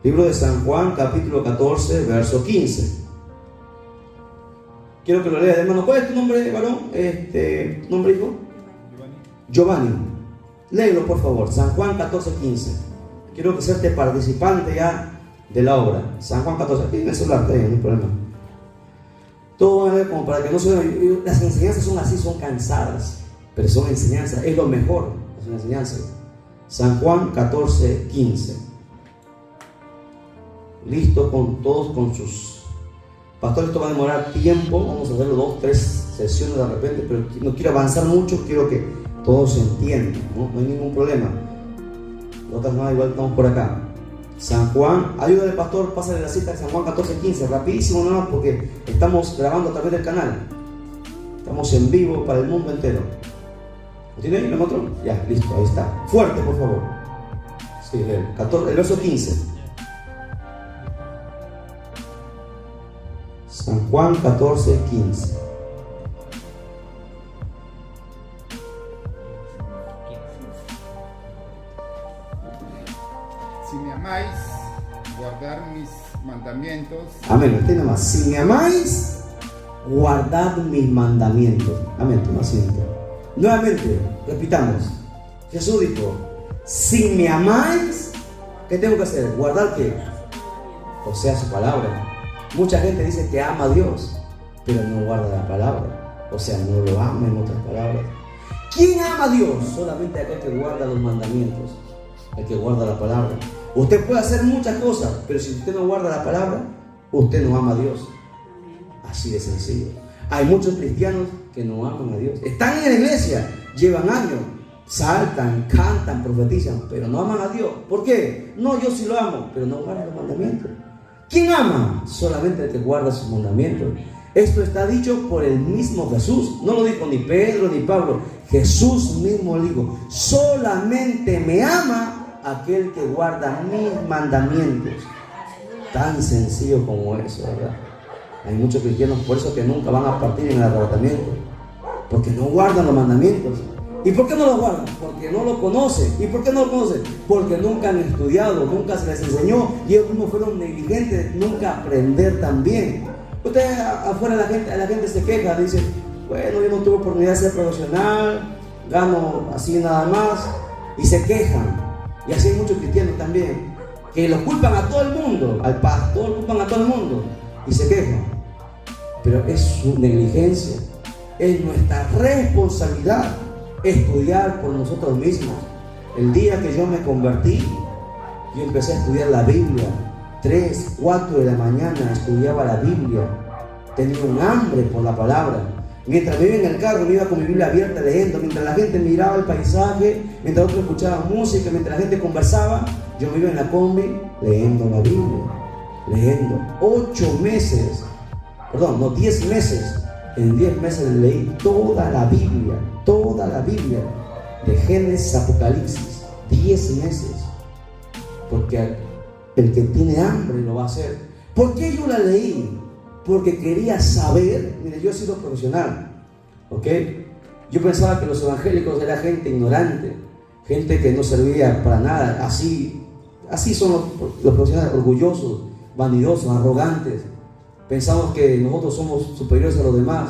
A: Libro de San Juan, capítulo 14, verso 15. Quiero que lo lea, hermano. ¿Cuál es tu nombre, varón? ¿Tu nombre, hijo? Giovanni. Léelo, por favor. San Juan 14:15. Quiero que seas participante ya de la obra. San Juan 14. Tiene el celular, no hay problema. Todo va a ver como para que no se vean. Las enseñanzas son así, son cansadas, pero son enseñanzas. Es lo mejor, es una enseñanza. San Juan 14:15. Listo con todos, con sus pastores. Esto va a demorar tiempo. Vamos a hacerlo 2, 3 sesiones de repente, pero no quiero avanzar mucho. Quiero que todos se entiendan, ¿no? No hay ningún problema. Nosotros no, igual estamos por acá. San Juan, ayuda del pastor, pásale la cita de San Juan 14:15, rapidísimo nomás, porque estamos grabando a través del canal. Estamos en vivo para el mundo entero. ¿Lo tiene ahí? ¿Lo encontró? Ya, listo, ahí está. Fuerte, por favor. Sí, el verso 15. San Juan 14:15.
C: Si me amáis, guardar mis mandamientos.
A: Amén. Usted nada más. Si me amáis, guardad mis mandamientos. Amén. Toma asiento. Nuevamente, repitamos. Jesús dijo: si me amáis, ¿qué tengo que hacer? ¿Guardar qué? O sea, su palabra. Mucha gente dice que ama a Dios, pero no guarda la palabra. O sea, no lo ama, en otras palabras. ¿Quién ama a Dios? Solamente aquel que guarda los mandamientos, el que guarda la palabra. Usted puede hacer muchas cosas, pero si usted no guarda la palabra, usted no ama a Dios. Así de sencillo. Hay muchos cristianos que no aman a Dios. Están en la iglesia, llevan años, saltan, cantan, profetizan, pero no aman a Dios. ¿Por qué? No, yo sí lo amo, pero no guarda los mandamientos. ¿Quién ama? Solamente el que guarda sus mandamientos. Esto está dicho por el mismo Jesús. No lo dijo ni Pedro ni Pablo. Jesús mismo lo dijo: solamente me ama aquel que guarda mis mandamientos. Tan sencillo como eso, ¿verdad? Hay muchos cristianos por eso que nunca van a partir en el arrebatamiento, porque no guardan los mandamientos. ¿Y por qué no los guardan? Porque no lo conocen. ¿Y por qué no lo conocen? Porque nunca han estudiado, nunca se les enseñó, y ellos mismos fueron negligentes, nunca aprender también. Usted afuera, la gente se queja, dice: bueno, yo no tuve oportunidad de ser profesional, gano así nada más, y se quejan. Y así hay muchos cristianos también, que lo culpan a todo el mundo, al pastor culpan a todo el mundo, y se quejan. Pero es su negligencia, es nuestra responsabilidad estudiar por nosotros mismos. El día que yo me convertí, yo empecé a estudiar la Biblia. 3, 4 de la mañana estudiaba la Biblia. Tenía un hambre por la palabra. Mientras me iba en el carro, me iba con mi Biblia abierta leyendo. Mientras la gente miraba el paisaje, mientras otros escuchaban música, mientras la gente conversaba, yo me iba en la combi leyendo la Biblia. Leyendo 8 meses, perdón, no, 10 meses. En 10 meses leí toda la Biblia, de Génesis a Apocalipsis. 10 meses. Porque el que tiene hambre lo va a hacer. ¿Por qué yo la leí? Porque quería saber. Mire, yo he sido profesional, ¿ok? Yo pensaba que los evangélicos eran gente ignorante, gente que no servía para nada. Así son los profesionales, orgullosos, vanidosos, arrogantes. Pensamos que nosotros somos superiores a los demás,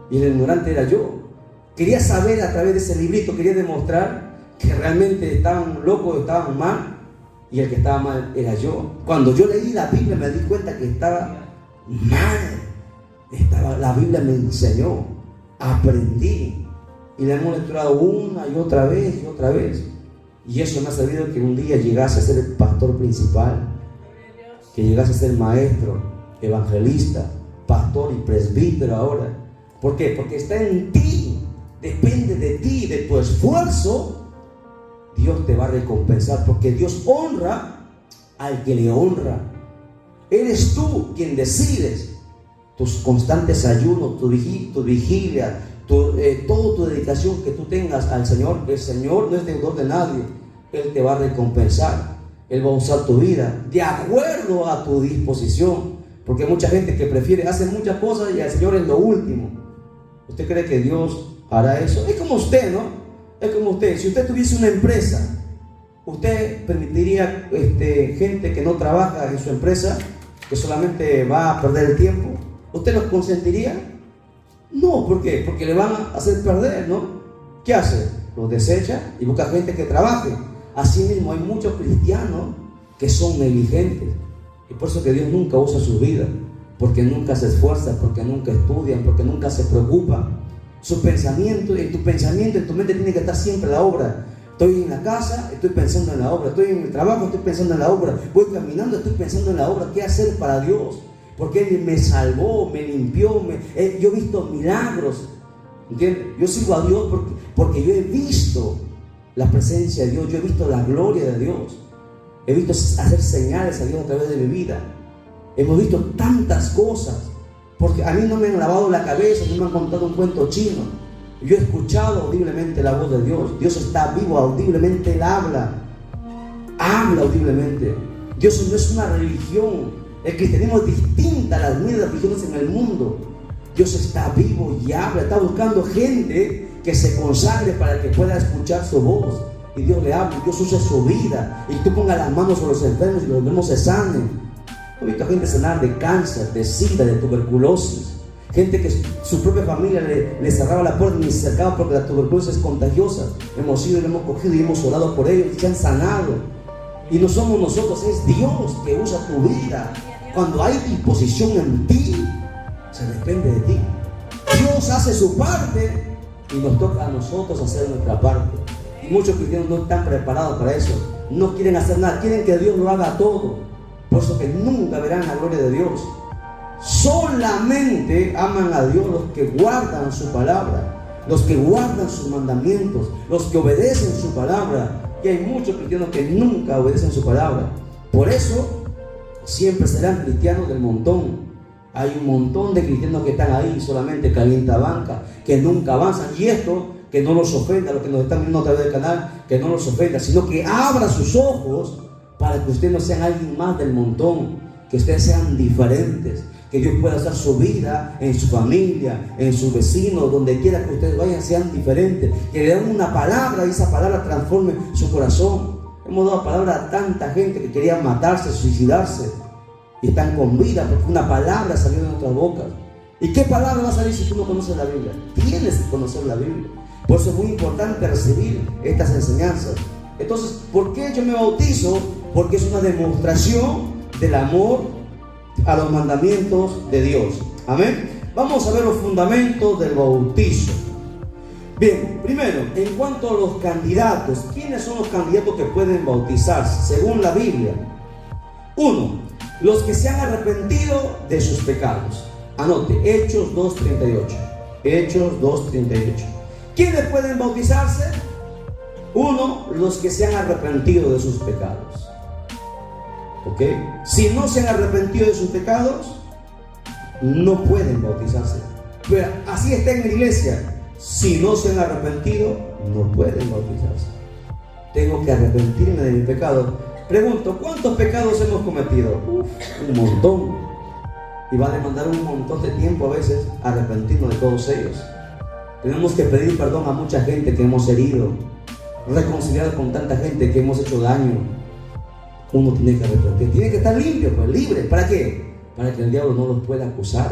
A: y el ignorante era yo. Quería saber a través de ese librito, quería demostrar que realmente estaban locos, estaban mal, y el que estaba mal era yo. Cuando yo leí la Biblia me di cuenta que estaba mal. La Biblia me enseñó, aprendí, y la hemos lecturado una y otra vez y otra vez. Y eso me ha servido que un día llegase a ser el pastor principal, que llegase a ser maestro, evangelista, pastor y presbítero ahora. ¿Por qué? Porque está en ti, depende de ti, de tu esfuerzo. Dios te va a recompensar, porque Dios honra al que le honra. Eres tú quien decides tus constantes ayunos, tu vigilia, toda tu dedicación que tú tengas al Señor. El Señor no es deudor de nadie. Él te va a recompensar. Él va a usar tu vida de acuerdo a tu disposición. Porque hay mucha gente que prefiere hacer muchas cosas y al Señor es lo último. ¿Usted cree que Dios hará eso? Es como usted, ¿no? Es como usted. Si usted tuviese una empresa, ¿usted permitiría gente que no trabaja en su empresa, que solamente va a perder el tiempo? ¿Usted los consentiría? No. ¿Por qué? Porque le van a hacer perder, ¿no? ¿Qué hace? Los desecha y busca gente que trabaje. Así mismo hay muchos cristianos que son negligentes, y por eso que Dios nunca usa su vida, porque nunca se esfuerzan, porque nunca estudian, porque nunca se preocupan. Su pensamiento, en tu mente tiene que estar siempre la obra. Estoy en la casa, estoy pensando en la obra. Estoy en el trabajo, estoy pensando en la obra. Voy caminando, estoy pensando en la obra. ¿Qué hacer para Dios? Porque Él me salvó, me limpió, yo he visto milagros. ¿Entiendes? Yo sigo a Dios porque yo he visto la presencia de Dios, yo he visto la gloria de Dios. He visto hacer señales a Dios a través de mi vida. Hemos visto tantas cosas, porque a mí no me han lavado la cabeza, no me han contado un cuento chino. Yo he escuchado audiblemente la voz de Dios. Dios está vivo, audiblemente Él habla audiblemente. Dios no es una religión. El cristianismo es distinta a las miles de religiones en el mundo. Dios está vivo y habla, está buscando gente que se consagre para que pueda escuchar su voz. y Dios le hable, Dios use su vida, y tú pongas las manos sobre los enfermos y los enfermos se sanen. He visto a gente sanar de cáncer, de sida, de tuberculosis, gente que su propia familia le cerraba la puerta y ni se acercaba porque la tuberculosis es contagiosa. Hemos ido y lo hemos cogido y hemos orado por ellos y se han sanado. Y no somos nosotros, es Dios que usa tu vida. Cuando hay disposición en ti, se depende de ti. Dios hace su parte y nos toca a nosotros hacer nuestra parte. Y muchos cristianos no están preparados para eso. No quieren hacer nada, quieren que Dios lo haga todo. Por eso que nunca verán la gloria de Dios. Solamente aman a Dios los que guardan su palabra, los que guardan sus mandamientos, los que obedecen su palabra. Y hay muchos cristianos que nunca obedecen su palabra. Por eso siempre serán cristianos del montón. Hay un montón de cristianos que están ahí solamente calienta banca, que nunca avanzan. Y esto que no los ofenda, los que nos están viendo a través del canal, que no los ofenda, sino que abra sus ojos para que ustedes no sean alguien más del montón, que ustedes sean diferentes, que Dios pueda hacer su vida en su familia, en sus vecinos, donde quiera que ustedes vayan, sean diferentes, que le den una palabra y esa palabra transforme su corazón. Hemos dado palabra a tanta gente que quería matarse, suicidarse, y están con vida porque una palabra salió de nuestras bocas. ¿Y qué palabra va a salir si tú no conoces la Biblia? Tienes que conocer la Biblia. Por eso es muy importante recibir estas enseñanzas. Entonces, ¿por qué yo me bautizo? Porque es una demostración del amor a los mandamientos de Dios. Amén. Vamos a ver los fundamentos del bautizo. Bien, primero, en cuanto a los candidatos, ¿quiénes son los candidatos que pueden bautizarse según la Biblia? 1. Los que se han arrepentido de sus pecados. Anote, Hechos 2:38. Hechos 2:38. ¿Quiénes pueden bautizarse? 1. Los que se han arrepentido de sus pecados. ¿Ok? Si no se han arrepentido de sus pecados, no pueden bautizarse. Pero así está en la iglesia. Si no se han arrepentido, no pueden bautizarse. Tengo que arrepentirme de mi pecado. Pregunto, ¿cuántos pecados hemos cometido? Un montón. Y va a demandar un montón de tiempo a veces arrepentirnos de todos ellos. Tenemos que pedir perdón a mucha gente que hemos herido, reconciliar con tanta gente que hemos hecho daño. Uno tiene que arrepentir, tiene que estar limpio, pues libre. ¿Para qué? Para que el diablo no los pueda acusar.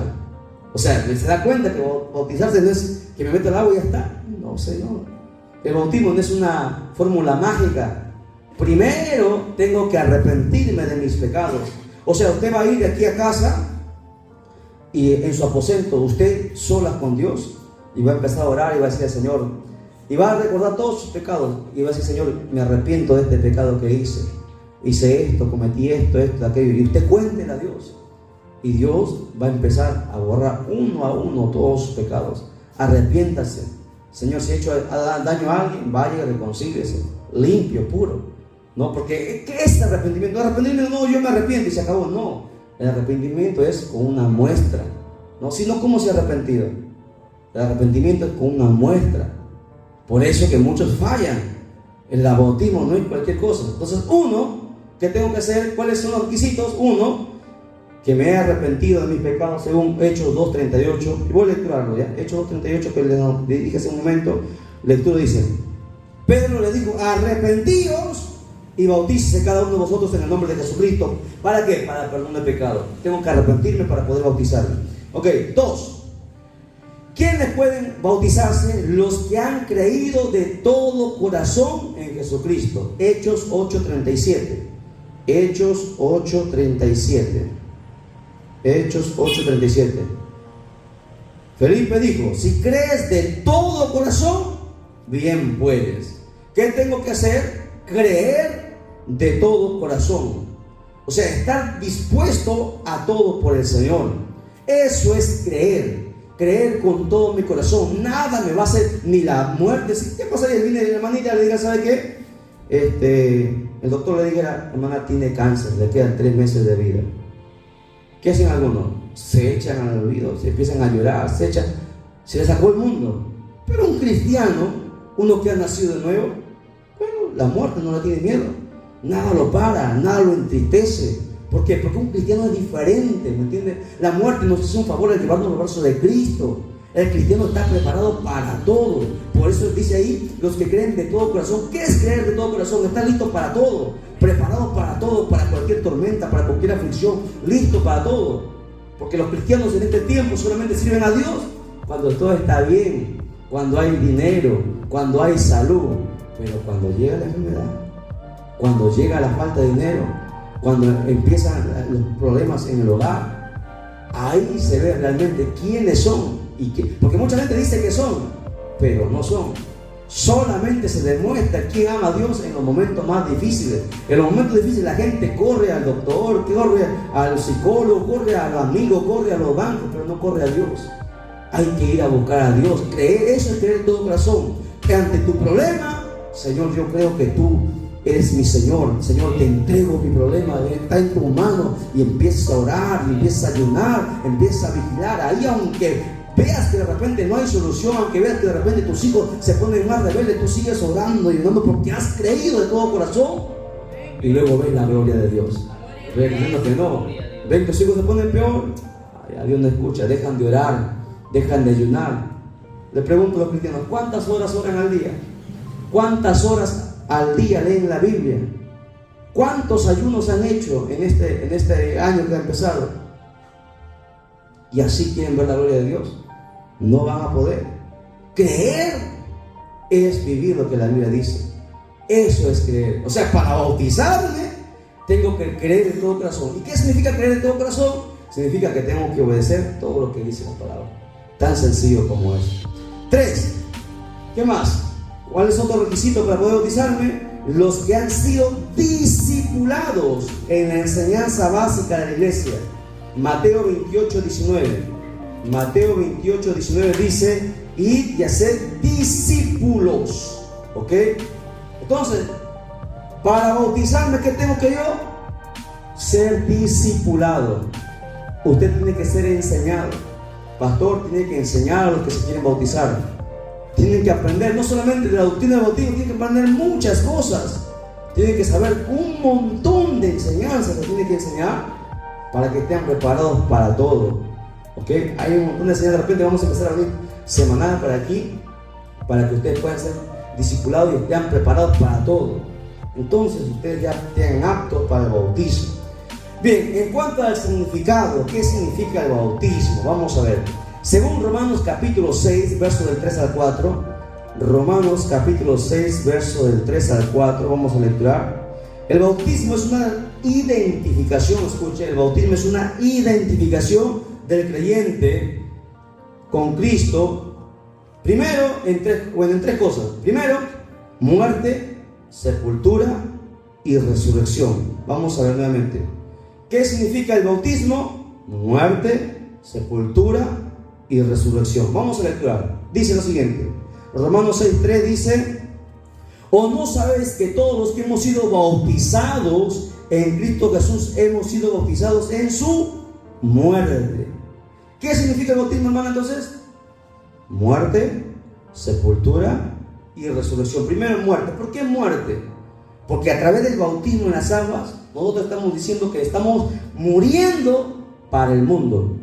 A: O sea, se da cuenta que bautizarse no es que me meto al agua y ya está. No, Señor. El bautismo no es una fórmula mágica. Primero tengo que arrepentirme de mis pecados. O sea, usted va a ir de aquí a casa y en su aposento, usted sola con Dios, y va a empezar a orar y va a decir al Señor, y va a recordar todos sus pecados, y va a decir: Señor, me arrepiento de este pecado que hice esto, cometí esto, aquello, y usted cuéntele a Dios, y Dios va a empezar a borrar uno a uno todos sus pecados. Arrepiéntase, Señor, si he hecho daño a alguien, vaya y reconcíliese, limpio, puro. No, porque ¿qué es arrepentimiento? Arrepentimiento no, yo me arrepiento y se acabó. No, el arrepentimiento es con una muestra. No, sino ¿cómo se ha arrepentido? El arrepentimiento es con una muestra. Por eso que muchos fallan. El bautismo no es cualquier cosa. Entonces, ¿qué tengo que hacer? ¿Cuáles son los requisitos? 1, que me he arrepentido de mis pecados según Hechos 2:38. Y voy a lecturarlo ya. Hechos 2:38, que le dije hace un momento. Lectura dice: Pedro le dijo: arrepentíos y bautícese cada uno de vosotros en el nombre de Jesucristo. ¿Para qué? Para perdón de pecado. Tengo que arrepentirme para poder bautizarme. Ok, 2. ¿Quiénes pueden bautizarse? Los que han creído de todo corazón en Jesucristo. Hechos 8:37. Hechos 8:37. Hechos 8:37. Felipe dijo: si crees de todo corazón, bien puedes. ¿Qué tengo que hacer? Creer de todo corazón. O sea, estar dispuesto a todo por el Señor. Eso es creer. Creer con todo mi corazón. Nada me va a hacer, ni la muerte. ¿Qué pasaría? Viene la hermanita y le diga: ¿sabe qué? El doctor le diga: hermana, tiene cáncer, le quedan 3 meses de vida. ¿Qué hacen algunos? Se echan al olvido, se empiezan a llorar, se les sacó el mundo. Pero un cristiano, uno que ha nacido de nuevo, bueno, la muerte no le tiene miedo. Nada lo para, nada lo entristece. ¿Por qué? Porque un cristiano es diferente, ¿me entiendes? La muerte nos hace un favor de llevarnos los brazos de Cristo. El cristiano está preparado para todo. Por eso dice ahí, los que creen de todo corazón. ¿Qué es creer de todo corazón? Está listo para todo, preparado para todo, para cualquier tormenta, para cualquier aflicción, listo para todo. Porque los cristianos en este tiempo solamente sirven a Dios cuando todo está bien, cuando hay dinero, cuando hay salud. Pero cuando llega la enfermedad, cuando llega la falta de dinero, cuando empiezan los problemas en el hogar, ahí se ve realmente quiénes son. Porque mucha gente dice que son, pero no son. Solamente se demuestra quién ama a Dios en los momentos más difíciles. En los momentos difíciles la gente corre al doctor, corre al psicólogo, corre al amigo, corre a los bancos, pero no corre a Dios. Hay que ir a buscar a Dios. Creer, eso es creer de todo corazón. Que ante tu problema, Señor, yo creo que tú eres mi Señor. Señor, te entrego mi problema, está en tu mano. Y empiezas a orar, y empiezas a ayunar, empiezas a vigilar. Ahí, aunque veas que de repente no hay solución, aunque veas que de repente tus hijos se ponen más rebeldes, tú sigues orando y ayunando porque has creído de todo corazón. Y luego ves la gloria de Dios. Ven que no, ven que tus hijos se ponen peor. Ay, a Dios no escucha, dejan de orar, dejan de ayunar. Le pregunto a los cristianos, ¿cuántas horas oran al día? ¿Cuántas horas al día leen la Biblia? ¿Cuántos ayunos han hecho en este año que ha empezado? Y así quieren ver la gloria de Dios. No van a poder. Creer es vivir lo que la Biblia dice. Eso es creer. O sea, para bautizarme tengo que creer de todo corazón. ¿Y qué significa creer de todo corazón? Significa que tengo que obedecer todo lo que dice la palabra. Tan sencillo como es. 3. ¿Qué más? ¿Cuál es otro requisito para poder bautizarme? Los que han sido discipulados en la enseñanza básica de la iglesia. Mateo 28, 19. Mateo 28, 19 dice: id y haced discípulos. ¿Ok? Entonces, para bautizarme, ¿qué tengo que yo? Ser discipulado. Usted tiene que ser enseñado. Pastor tiene que enseñar a los que se quieren bautizar. Tienen que aprender no solamente de la doctrina del bautismo, tienen que aprender muchas cosas. Tienen que saber un montón de enseñanzas que tienen que enseñar para que estén preparados para todo. ¿Ok? Hay un montón de enseñanzas. De repente vamos a empezar a abrir semanal para aquí, para que ustedes puedan ser discipulados y estén preparados para todo. Entonces ustedes ya estén aptos para el bautismo. Bien, en cuanto al significado, ¿qué significa el bautismo? Vamos a ver. Según Romanos capítulo 6, verso del 3 al 4, Romanos capítulo 6, verso del 3 al 4, vamos a lecturar. El bautismo es una identificación, escuche, el bautismo es una identificación del creyente con Cristo. Primero, en tres cosas. Primero, muerte, sepultura y resurrección. Vamos a ver nuevamente. ¿Qué significa el bautismo? Muerte, sepultura y resurrección. Vamos a lecturar. Dice lo siguiente. Romanos 6:3 dice: ¿o no sabéis que todos los que hemos sido bautizados en Cristo Jesús hemos sido bautizados en su muerte? ¿Qué significa el bautismo, hermano, entonces? Muerte, sepultura y resurrección. Primero, muerte. ¿Por qué muerte? Porque a través del bautismo en las aguas nosotros estamos diciendo que estamos muriendo para el mundo.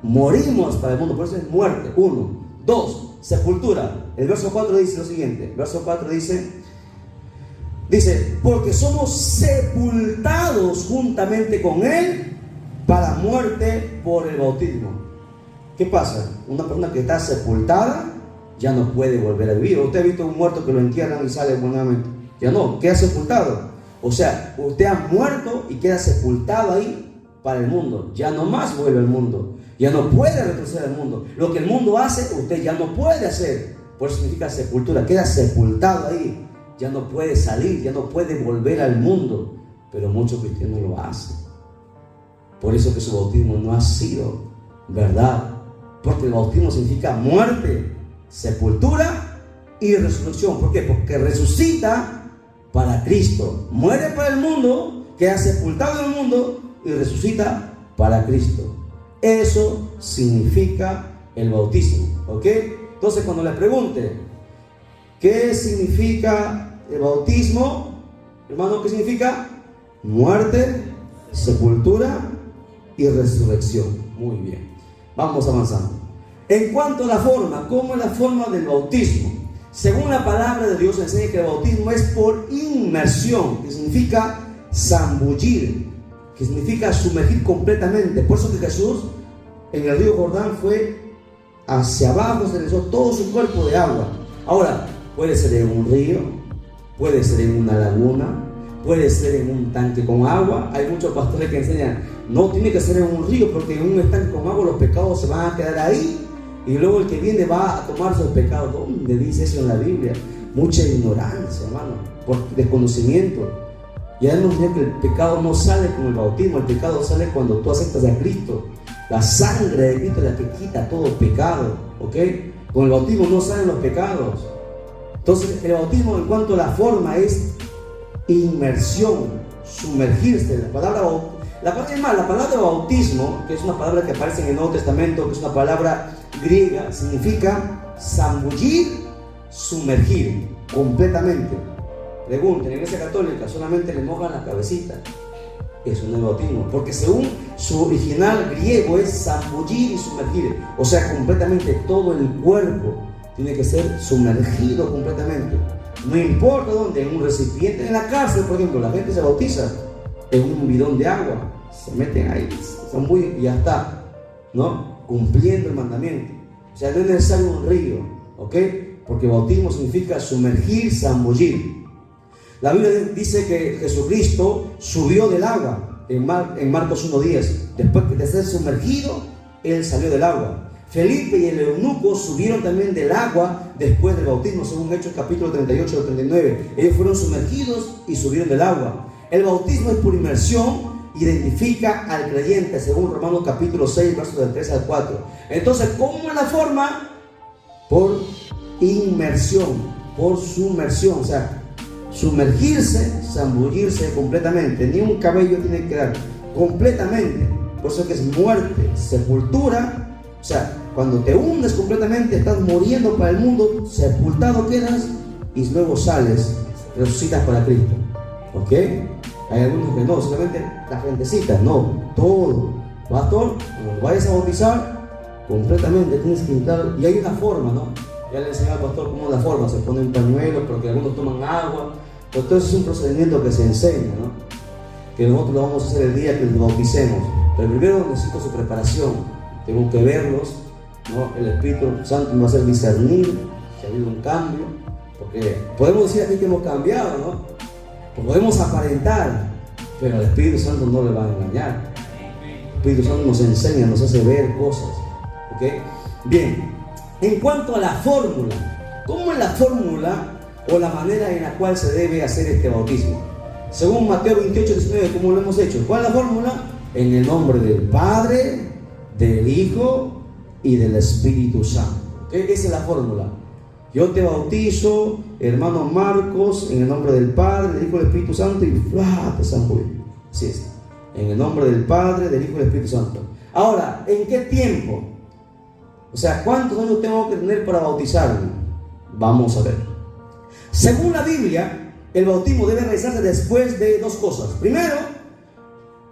A: Morimos para el mundo, por eso es muerte. 1. 2. Sepultura. El verso 4 dice lo siguiente. El verso 4 dice, porque somos sepultados juntamente con Él para muerte por el bautismo. ¿Qué pasa? Una persona que está sepultada ya no puede volver a vivir. Usted ha visto un muerto que lo entierran y sale nuevamente. Ya no, queda sepultado. O sea, usted ha muerto y queda sepultado ahí para el mundo. Ya no más vuelve al mundo. Ya no puede retroceder al mundo. Lo que el mundo hace, usted ya no puede hacer. Por eso significa sepultura. Queda sepultado ahí. Ya no puede salir, ya no puede volver al mundo. Pero muchos cristianos lo hacen. Por eso que su bautismo no ha sido verdad. Porque el bautismo significa muerte, sepultura y resurrección. ¿Por qué? Porque resucita para Cristo. Muere para el mundo, queda sepultado en el mundo y resucita para Cristo. Eso significa el bautismo. ¿Ok? Entonces, cuando le pregunte ¿qué significa el bautismo? Hermano, ¿qué significa? Muerte, sepultura y resurrección. Muy bien. Vamos avanzando. En cuanto a la forma, ¿cómo es la forma del bautismo? Según la palabra de Dios enseña que el bautismo es por inmersión, que significa zambullir, que significa sumergir completamente. Por eso que Jesús en el río Jordán fue hacia abajo, se le echó todo su cuerpo de agua. Ahora, puede ser en un río, puede ser en una laguna, puede ser en un tanque con agua. Hay muchos pastores que enseñan, no tiene que ser en un río, porque en un estanque con agua los pecados se van a quedar ahí y luego el que viene va a tomar sus pecados. ¿Dónde dice eso en la Biblia? Mucha ignorancia, hermano, por desconocimiento. Ya hemos dicho que el pecado no sale con el bautismo, el pecado sale cuando tú aceptas a Cristo. La sangre de Cristo es la que quita todo pecado, ¿ok? Con el bautismo no salen los pecados. Entonces el bautismo en cuanto a la forma es inmersión, sumergirse. La palabra bautismo, que es una palabra que aparece en el Nuevo Testamento, que es una palabra griega, significa zambullir, sumergir completamente. Pregunta, en la Iglesia Católica solamente le mojan la cabecita. Eso no es bautismo, porque según su original griego es zambullir y sumergir, o sea, completamente todo el cuerpo tiene que ser sumergido completamente. No importa dónde, en un recipiente, en la cárcel, por ejemplo, la gente se bautiza en un bidón de agua, se meten ahí, y ya está, ¿no? Cumpliendo el mandamiento. O sea, no es necesario un río, ¿ok? Porque bautismo significa sumergir, zambullir. La Biblia dice que Jesucristo subió del agua en Marcos 1:10. Después de ser sumergido, Él salió del agua. Felipe y el eunuco subieron también del agua después del bautismo, según Hechos capítulo 38 al 39. Ellos fueron sumergidos y subieron del agua. El bautismo es por inmersión, identifica al creyente, según Romanos capítulo 6, versos del 3 al 4. Entonces, ¿cómo es la forma? Por inmersión, por sumersión, o sea, sumergirse, zambullirse completamente. Ni un cabello tiene que quedar completamente. Por eso que es muerte, sepultura. O sea, cuando te hundes completamente, estás muriendo para el mundo, sepultado quedas y luego sales, resucitas para Cristo. ¿Ok? Hay algunos que no, solamente la gentecita, no, todo. Pastor, cuando vayas a bautizar, completamente tienes que entrar. Y hay una forma, ¿no? Ya le enseñé al pastor cómo es la forma, se pone un pañuelo porque algunos toman agua. Entonces es un procedimiento que se enseña, ¿no? Que nosotros lo vamos a hacer el día que los bauticemos. Pero primero necesito su preparación. Tengo que verlos, ¿no? El Espíritu Santo me va a hacer discernir si ha habido un cambio. Porque podemos decir aquí que hemos cambiado, ¿no? Podemos aparentar, pero al Espíritu Santo no le va a engañar. El Espíritu Santo nos enseña, nos hace ver cosas, ¿ok? Bien. En cuanto a la fórmula, ¿cómo es la fórmula o la manera en la cual se debe hacer este bautismo? Según Mateo 28, 19, ¿cómo lo hemos hecho? ¿Cuál es la fórmula? En el nombre del Padre, del Hijo y del Espíritu Santo. ¿Okay? Esa es la fórmula. Yo te bautizo, hermano Marcos, en el nombre del Padre, del Hijo y del Espíritu Santo, y te zambullo. Así es. En el nombre del Padre, del Hijo y del Espíritu Santo. Ahora, ¿en qué tiempo? O sea, ¿cuántos años tengo que tener para bautizarme? Vamos a ver. Según la Biblia, el bautismo debe realizarse después de dos cosas. Primero,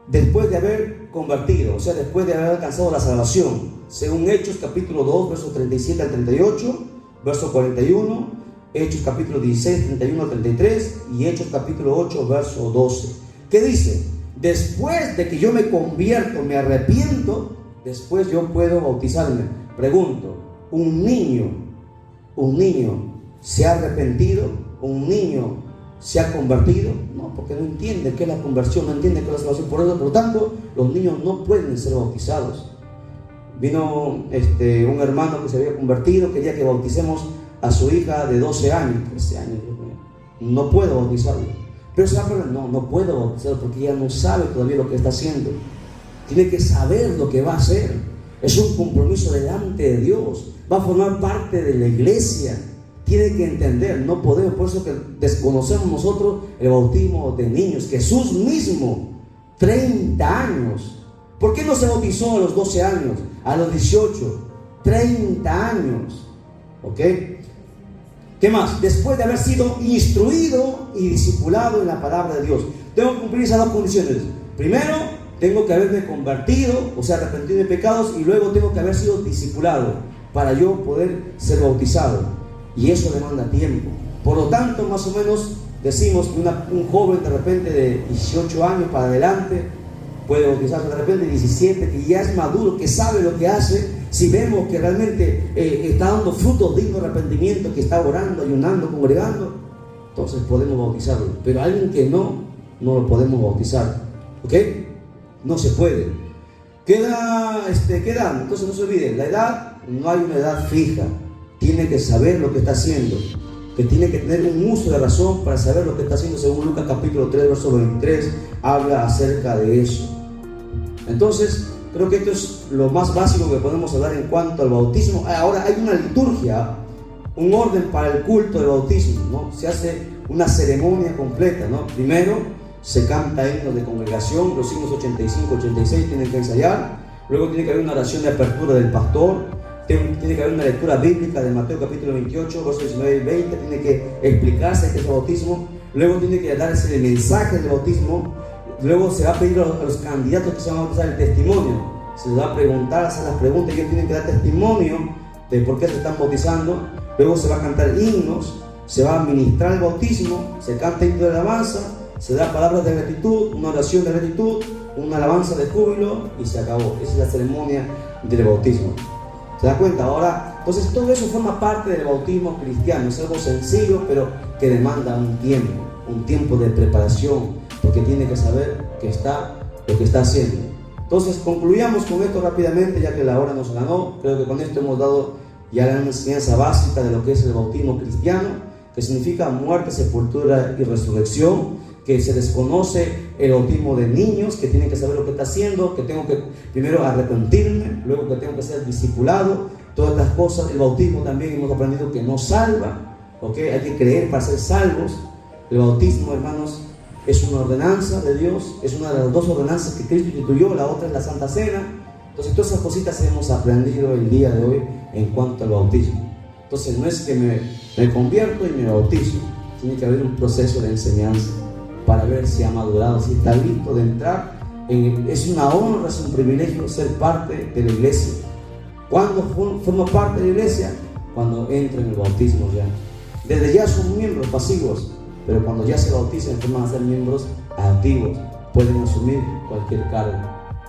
A: después de haber convertido, o sea, después de haber alcanzado la salvación. Según Hechos capítulo 2, versos 37 al 38, verso 41, Hechos capítulo 16, 31 al 33 y Hechos capítulo 8, verso 12. ¿Qué dice? Después de que yo me convierto, me arrepiento, después yo puedo bautizarme. Pregunto, ¿un niño se ha arrepentido? ¿Un niño se ha convertido? No, porque no entiende qué es la conversión, no entiende qué es la salvación. Por lo tanto, los niños no pueden ser bautizados. Vino un hermano que se había convertido, quería que bauticemos a su hija de 12 años, 13 años. No puedo bautizarlo. Pero no puedo bautizarlo porque ella no sabe todavía lo que está haciendo. Tiene que saber lo que va a hacer. Es un compromiso delante de Dios. Va a formar parte de la iglesia. Tiene que entender, no podemos. Por eso que desconocemos nosotros el bautismo de niños. Jesús mismo, 30 años. ¿Por qué no se bautizó a los 12 años? A los 18, 30 años. ¿Ok? ¿Qué más? Después de haber sido instruido y discipulado en la palabra de Dios. Tengo que cumplir esas dos condiciones. Primero, tengo que haberme convertido, o sea, arrepentido de pecados, y luego tengo que haber sido discipulado. para yo poder ser bautizado. Y eso demanda tiempo. Por lo tanto, más o menos decimos que un joven de repente de 18 años para adelante puede bautizarse, de repente 17, que ya es maduro, que sabe lo que hace. Si vemos que realmente está dando frutos dignos de arrepentimiento, que está orando, ayunando, congregando, entonces podemos bautizarlo. Pero alguien que no lo podemos bautizar, ¿ok? No se puede. ¿Qué edad? Entonces no se olviden, la edad, no hay una edad fija. Tiene que saber lo que está haciendo, que tiene que tener un uso de razón para saber lo que está haciendo. Según Lucas capítulo 3, verso 23, habla acerca de eso. Entonces, creo que esto es lo más básico que podemos hablar en cuanto al bautismo. Ahora, hay una liturgia, un orden para el culto del bautismo, ¿no? Se hace una ceremonia completa, ¿no? Primero, se canta himnos de congregación, los himnos 85, 86 tienen que ensayar. Luego tiene que haber una oración de apertura del pastor. Tiene que haber una lectura bíblica de Mateo capítulo 28, versos 19 y 20. Tiene que explicarse qué es el bautismo. Luego tiene que darse el mensaje del bautismo. Luego se va a pedir a los candidatos que se van a bautizar el testimonio. Se les va a preguntar, hacer las preguntas. Ellos tienen que dar testimonio de por qué se están bautizando. Luego se va a cantar himnos. Se va a administrar el bautismo. Se canta himno de alabanza. Se da palabras de gratitud, una oración de gratitud, una alabanza de júbilo y se acabó. Esa es la ceremonia del bautismo. ¿Se da cuenta? Ahora, entonces todo eso forma parte del bautismo cristiano. Es algo sencillo, pero que demanda un tiempo de preparación, porque tiene que saber lo que está haciendo. Entonces, concluyamos con esto rápidamente, ya que la hora nos ganó. Creo que con esto hemos dado ya la enseñanza básica de lo que es el bautismo cristiano, que significa muerte, sepultura y resurrección. Que se desconoce el bautismo de niños, que tienen que saber lo que está haciendo, que tengo que primero arrepentirme, luego que tengo que ser discipulado, todas estas cosas. El bautismo también hemos aprendido que no salva, ¿ok? Hay que creer para ser salvos. El bautismo, hermanos, es una ordenanza de Dios, es una de las dos ordenanzas que Cristo instituyó, la otra es la Santa Cena. Entonces todas esas cositas hemos aprendido el día de hoy en cuanto al bautismo. Entonces no es que me convierto y me bautizo, tiene que haber un proceso de enseñanza para ver si ha madurado, si está listo de entrar. Es una honra, es un privilegio ser parte de la iglesia. ¿Cuándo forma parte de la iglesia? Cuando entra en el bautismo ya. Desde ya son miembros pasivos, pero cuando ya se bautizan forman a ser miembros activos. Pueden asumir cualquier cargo,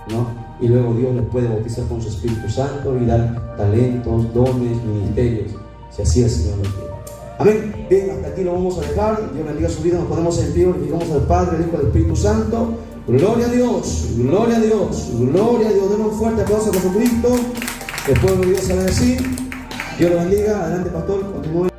A: ¿no? Y luego Dios les puede bautizar con su Espíritu Santo y dar talentos, dones, ministerios, si así el Señor lo quiere. Amén. Bien, hasta aquí lo vamos a dejar. Dios bendiga su vida. Nos ponemos en pie, glorificamos al Padre, al Hijo y al Espíritu Santo. Gloria a Dios, gloria a Dios, gloria a Dios. Denle un fuerte aplauso a Jesucristo. El pueblo de Dios sabe decir. Dios lo bendiga. Adelante, pastor. Continúe.